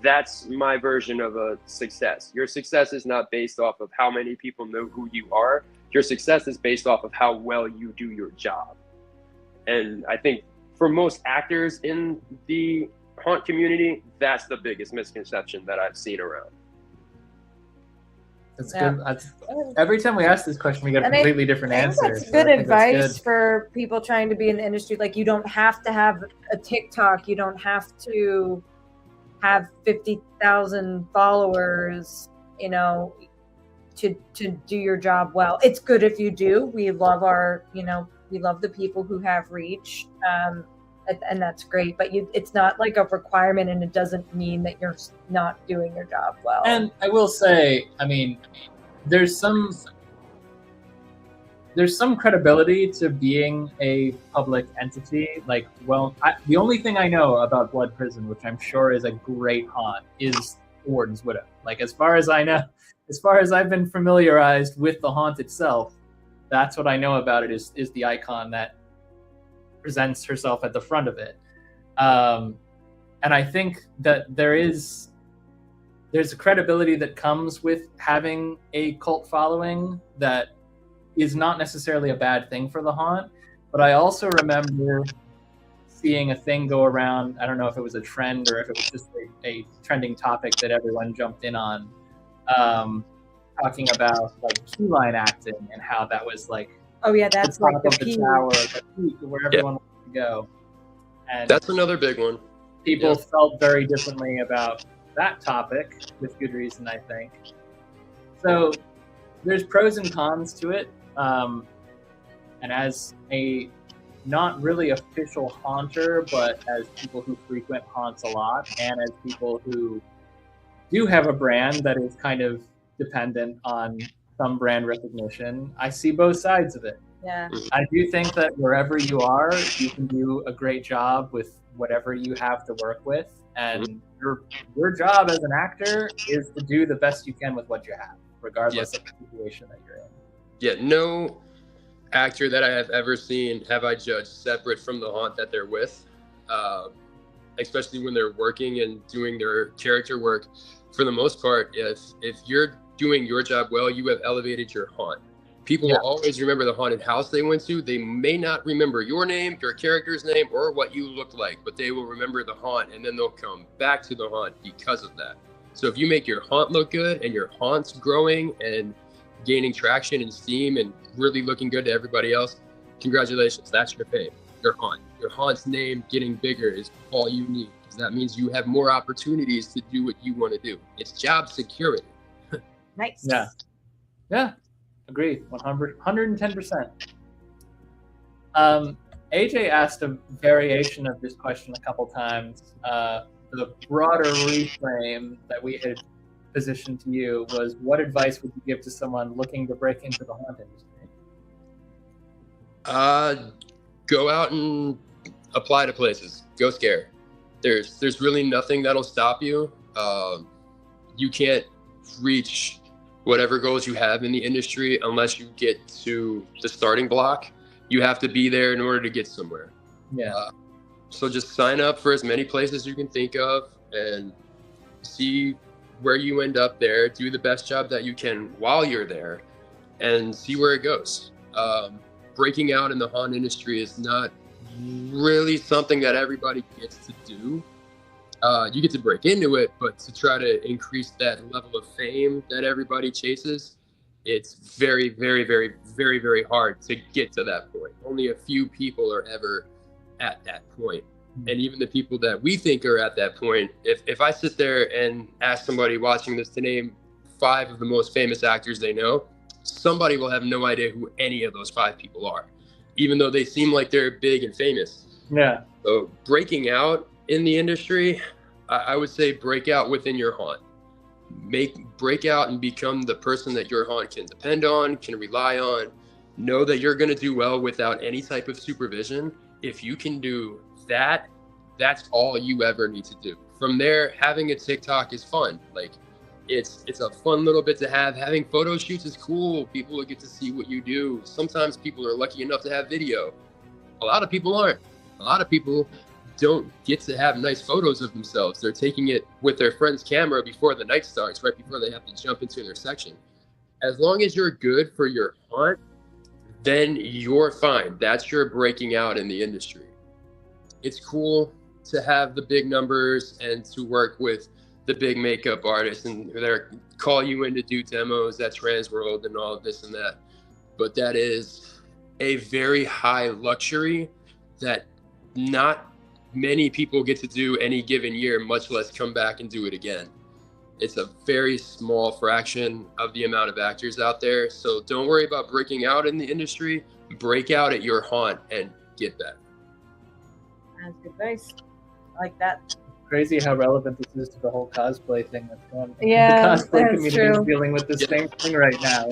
that's my version of a success. Your success is not based off of how many people know who you are. Your success is based off of how well you do your job. And I think for most actors in the haunt community, that's the biggest misconception that I've seen around. That's good. Every time we ask this question, we get a completely different answer. That's good advice for people trying to be in the industry. Like, you don't have to have a TikTok. You don't have to have 50,000 followers, you know, to do your job well. It's good if you do. We love we love the people who have reach, and that's great. But it's not like a requirement, and it doesn't mean that you're not doing your job well. And I will say, I mean, there's some credibility to being a public entity. Like, well, the only thing I know about Blood Prison, which I'm sure is a great haunt, is Warden's Widow. Like, as far as I know, as far as I've been familiarized with the haunt itself, that's what I know about it, is the icon that presents herself at the front of it. And I think that there's a credibility that comes with having a cult following that is not necessarily a bad thing for the haunt. But I also remember seeing a thing go around, I don't know if it was a trend or if it was just a trending topic that everyone jumped in on, talking about like key line acting and how that was like, oh yeah, that's the like top the of the peak. tower, the peak where everyone wants to go. And That's another big one. people felt very differently about that topic, with good reason, I think. So there's pros and cons to it. And as a not really official haunter, but as people who frequent haunts a lot, and as people who do have a brand that is kind of dependent on some brand recognition, I see both sides of it. Yeah. I do think that wherever you are, you can do a great job with whatever you have to work with. And your job as an actor is to do the best you can with what you have, regardless of the situation that you're in. Yeah, no actor that I have ever seen have I judged separate from the haunt that they're with, especially when they're working and doing their character work. For the most part, if you're doing your job well, you have elevated your haunt. People will always remember the haunted house they went to. They may not remember your name, your character's name, or what you looked like, but they will remember the haunt, and then they'll come back to the haunt because of that. So if you make your haunt look good and your haunt's growing and gaining traction and steam and really looking good to everybody else, congratulations, that's your fame, your haunt. Your haunt's name getting bigger is all you need, because that means you have more opportunities to do what you want to do. It's job security. Nice. Yeah. Agreed. 110%. AJ asked a variation of this question a couple times. The broader reframe that we had positioned to you was, what advice would you give to someone looking to break into the haunt industry? Go out and apply to places. Go scare. There's really nothing that'll stop you. You can't reach whatever goals you have in the industry unless you get to the starting block. You have to be there in order to get somewhere. So just sign up for as many places you can think of and see where you end up there. Do the best job that you can while you're there and see where it goes. Breaking out in the haunt industry is not really something that everybody gets to do. You get to break into it, but to try to increase that level of fame that everybody chases, it's very, very, very, very, very hard to get to that point. Only a few people are ever at that point. And even the people that we think are at that point, if I sit there and ask somebody watching this to name 5 of the most famous actors they know, somebody will have no idea who any of those 5 people are, even though they seem like they're big and famous. Yeah. So breaking out in the industry, I would say break out within your haunt. Break out and become the person that your haunt can depend on, can rely on. Know that you're going to do well without any type of supervision. If you can do that, that's all you ever need to do. From there, having a TikTok is fun. Like, it's a fun little bit to have. Having photo shoots is cool. People will get to see what you do. Sometimes people are lucky enough to have video. A lot of people aren't. A lot of people don't get to have nice photos of themselves. They're taking it with their friend's camera before the night starts, right before they have to jump into their section. As long as you're good for your haunt, then you're fine. That's your breaking out in the industry. It's cool to have the big numbers and to work with the big makeup artists and they call you in to do demos at Transworld and all of this and that. But that is a very high luxury that not many people get to do any given year, much less come back and do it again. It's a very small fraction of the amount of actors out there. So don't worry about breaking out in the industry. Break out at your haunt and get better. That's good advice. I like that. Crazy how relevant this is to the whole cosplay thing that's going on. Yeah, the cosplay that's community true. is dealing with the same thing right now.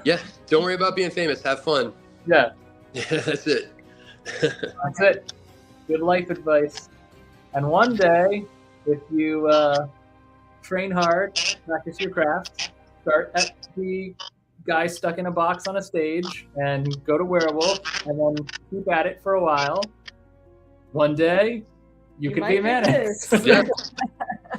Yeah, don't worry about being famous. Have fun. Yeah, That's it. that's it. Good life advice. And one day, if you train hard, practice your craft, start at the guy stuck in a box on a stage, and go to Werewolf, and then keep at it for a while. One day, you could be a might Manix. this. Yeah.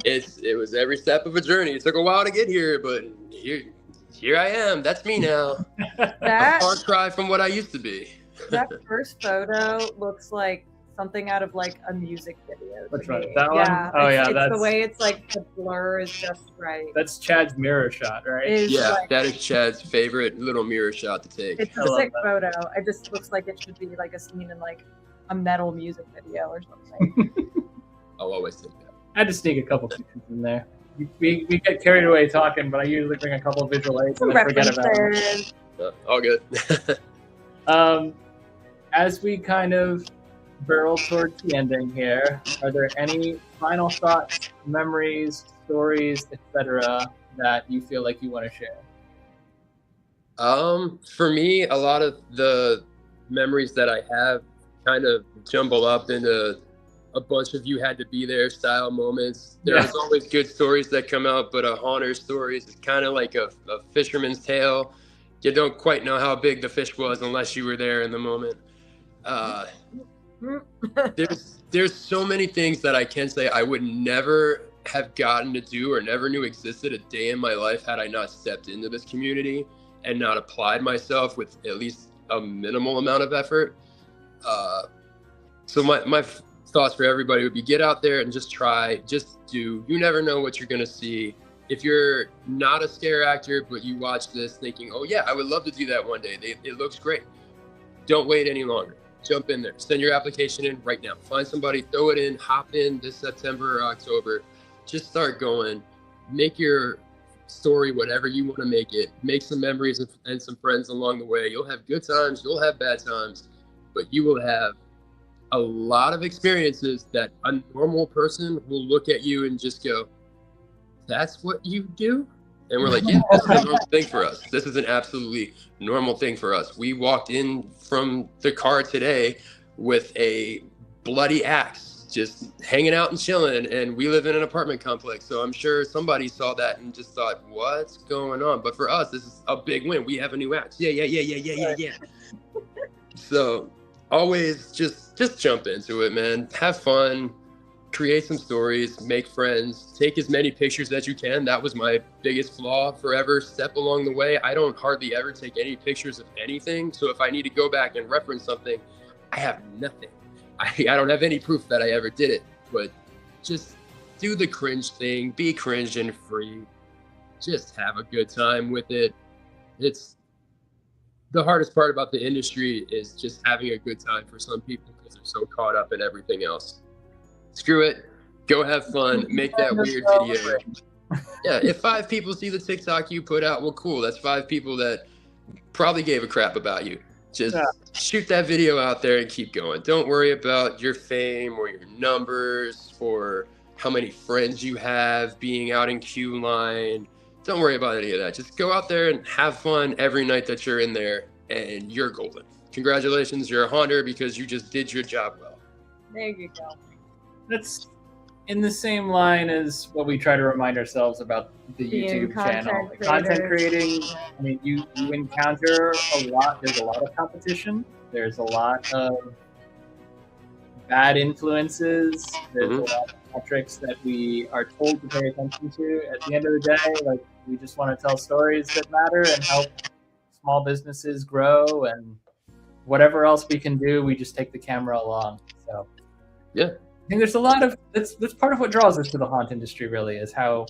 It was every step of a journey. It took a while to get here, but here I am. That's me now. A That far cry from what I used to be. that first photo looks like something out of like a music video. to Which one? me. That one? Yeah. Oh, it's, yeah, It's that's- the way it's like the blur is just right. That's Chad's mirror shot, right? Is Yeah, like, that is Chad's favorite little mirror shot to take. it's I a love sick that. photo. It just looks like it should be like a scene in like a metal music video or something. I'll always take that. I had to sneak a couple pictures in there. We get carried away talking, but I usually bring a couple of visual aids and then forget about them. References. All good. As we kind of barrel towards the ending here, are there any final thoughts, memories, stories, etc., that you feel like you want to share? For me, a lot of the memories that I have kind of jumble up into a bunch of you had to be there style moments. There's always good stories that come out, but a haunter stories is kind of like a fisherman's tale. You don't quite know how big the fish was unless you were there in the moment. There's so many things that I can say I would never have gotten to do or never knew existed a day in my life had I not stepped into this community and not applied myself with at least a minimal amount of effort. So my thoughts for everybody would be get out there and just try, just do. You never know what you're going to see. If you're not a scare actor, but you watch this thinking, oh yeah, I would love to do that one day. It looks great. Don't wait any longer. Jump in there. Send your application in right now. Find somebody, throw it in, hop in this September or October. Just start going. Make your story whatever you want to make it. Make some memories and some friends along the way. You'll have good times. You'll have bad times. But you will have a lot of experiences that a normal person will look at you and just go, that's what you do? And we're like, yeah, this is a normal thing for us. This is an absolutely normal thing for us. We walked in from the car today with a bloody axe, just hanging out and chilling. And we live in an apartment complex. So I'm sure somebody saw that and just thought, what's going on? But for us, this is a big win. We have a new axe. Yeah. So always just jump into it, man. Have fun. Create some stories, make friends, take as many pictures as you can. That was my biggest flaw forever. Step along the way. I don't hardly ever take any pictures of anything. So if I need to go back and reference something, I have nothing. I don't have any proof that I ever did it, but just do the cringe thing, be cringe and free. Just have a good time with it. it's the hardest part about the industry is just having a good time for some people because they're so caught up in everything else. Screw it. Go have fun. Make that weird video. Yeah, if 5 people see the TikTok you put out, well, cool. That's 5 people that probably gave a crap about you. Just shoot that video out there and keep going. Don't worry about your fame or your numbers or how many friends you have being out in queue line. Don't worry about any of that. Just go out there and have fun every night that you're in there, and you're golden. Congratulations, you're a hunter because you just did your job well. There you go. That's in the same line as what we try to remind ourselves about the Being YouTube channel. Content creating, I mean, you encounter a lot. There's a lot of competition. There's a lot of bad influences. There's a lot of metrics that we are told to pay attention to. At the end of the day, like, we just want to tell stories that matter and help small businesses grow, and whatever else we can do, we just take the camera along. So yeah, I think there's a lot of that's part of what draws us to the haunt industry, really, is how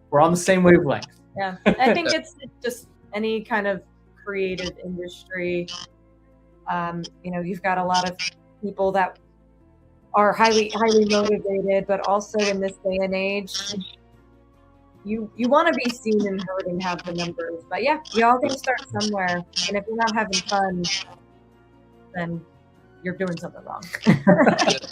we're on the same wavelength. Yeah, I think it's just any kind of creative industry. You've got a lot of people that are highly motivated, but also in this day and age, you want to be seen and heard and have the numbers. But yeah, you all got to start somewhere, and if you're not having fun, then you're doing something wrong.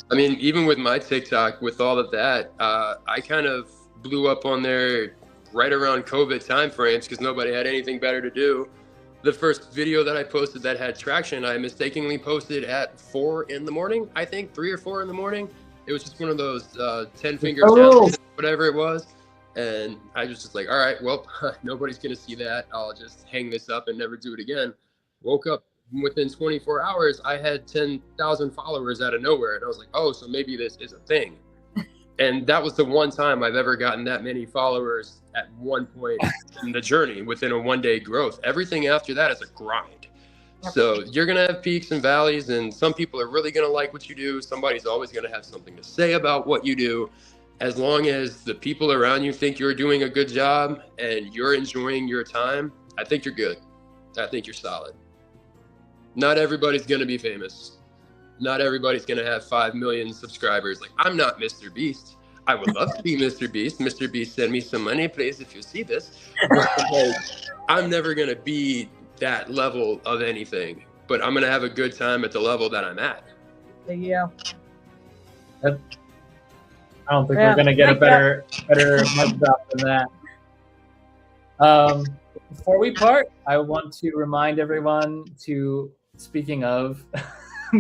I mean, even with my TikTok, with all of that, I kind of blew up on there right around COVID timeframes because nobody had anything better to do. The first video that I posted that had traction, I mistakenly posted at 4 in the morning, I think, 3 or 4 in the morning. It was just one of those 10-finger challenges, whatever it was. And I was just like, all right, well, nobody's going to see that. I'll just hang this up and never do it again. Woke up within 24 hours, I had 10,000 followers out of nowhere. And I was like, oh, so maybe this is a thing. And that was the one time I've ever gotten that many followers at one point in the journey within a one-day growth. Everything after that is a grind. So you're going to have peaks and valleys, and some people are really going to like what you do. Somebody's always going to have something to say about what you do. As long as the people around you think you're doing a good job and you're enjoying your time, I think you're good. I think you're solid. Not everybody's going to be famous. Not everybody's going to have 5 million subscribers. Like, I'm not Mr. Beast. I would love to be Mr. Beast. Mr. Beast, send me some money, please, if you see this. Like, I'm never going to be that level of anything, but I'm going to have a good time at the level that I'm at. Yeah. I don't think we're going to get a better mug drop than that. Before we part, I want to remind everyone to, speaking of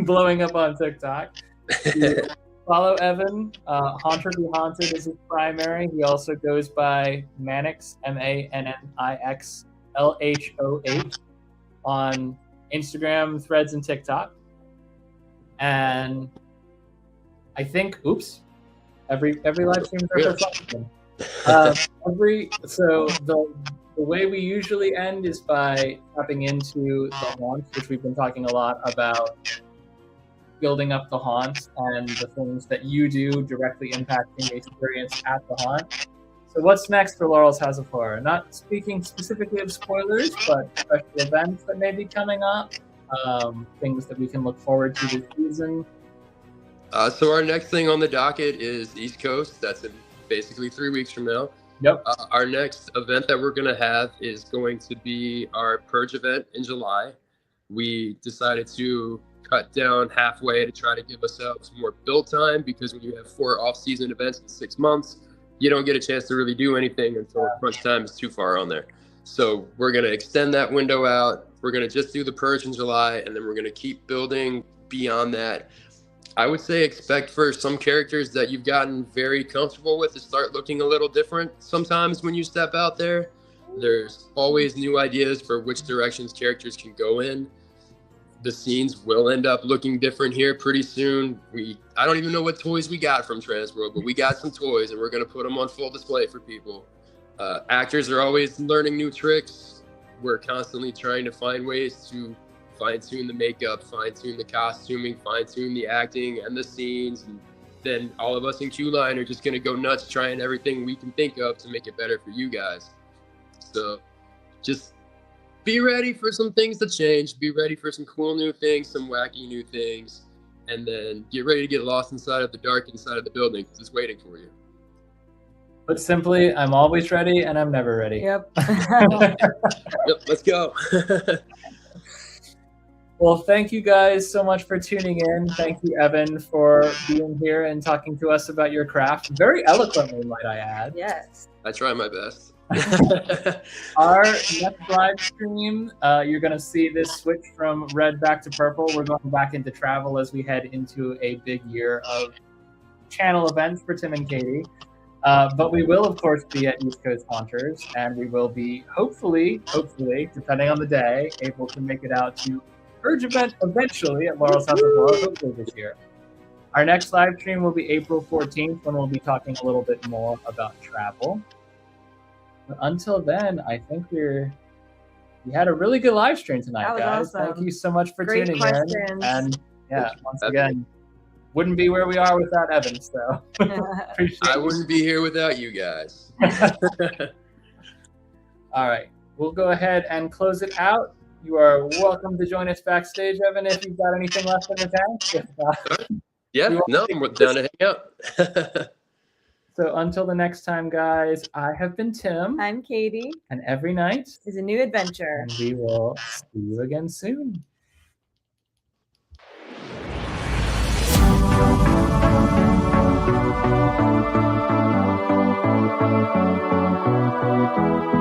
blowing up on TikTok, to follow Evan. Haunter Be Haunted is his primary. He also goes by Mannix, MANNIX LHOH, on Instagram, Threads, and TikTok. And I think, every live stream is our first so the way we usually end is by tapping into the haunts, which we've been talking a lot about, building up the haunt and the things that you do directly impacting the experience at the haunt. So what's next for Laurel's House of Horror? Not speaking specifically of spoilers, but special events that may be coming up, things that we can look forward to this season. So our next thing on the docket is East Coast. That's in basically 3 weeks from now. Yep. Our next event that we're going to have is going to be our Purge event in July. We decided to cut down halfway to try to give ourselves more build time, because when you have 4 off-season events in 6 months, you don't get a chance to really do anything until crunch time is too far on there. So we're going to extend that window out. We're going to just do the Purge in July, and then we're going to keep building beyond that. I would say expect for some characters that you've gotten very comfortable with to start looking a little different sometimes when you step out there. There's always new ideas for which directions characters can go in. The scenes will end up looking different here pretty soon. I don't even know what toys we got from Transworld, but we got some toys, and we're going to put them on full display for people. Actors are always learning new tricks. We're constantly trying to find ways to fine-tune the makeup, fine-tune the costuming, fine-tune the acting and the scenes. And then all of us in Q-Line are just going to go nuts trying everything we can think of to make it better for you guys. So just be ready for some things to change. Be ready for some cool new things, some wacky new things, and then get ready to get lost inside of the dark inside of the building because it's waiting for you. But simply, I'm always ready and I'm never ready. Yep. Yep, let's go. Well, thank you guys so much for tuning in. Thank you, Evan, for being here and talking to us about your craft. Very eloquently, might I add. Yes. I try my best. Our next live stream, you're going to see this switch from red back to purple. We're going back into travel as we head into a big year of channel events for Tim and Katie. But we will, of course, be at East Coast Haunters, and we will be, hopefully, depending on the day, able to make it out to Urge event eventually at Laurel's House of Horror, hopefully this year. Our next live stream will be April 14th, when we'll be talking a little bit more about travel. But until then, I think we had a really good live stream tonight, That was guys. awesome. Thank you so much for Great tuning questions. in. And yeah, once again, wouldn't be where we are without Evan, so appreciate I you. wouldn't be here without you guys. All right, we'll go ahead and close it out. You are welcome to join us backstage, Evan, if you've got anything left in the tank. If not, Yeah, no, we're down to hang out. so until the next time, guys, I have been Tim, I'm Katie. and every night, Is a new adventure. and we will see you again soon. Thank you.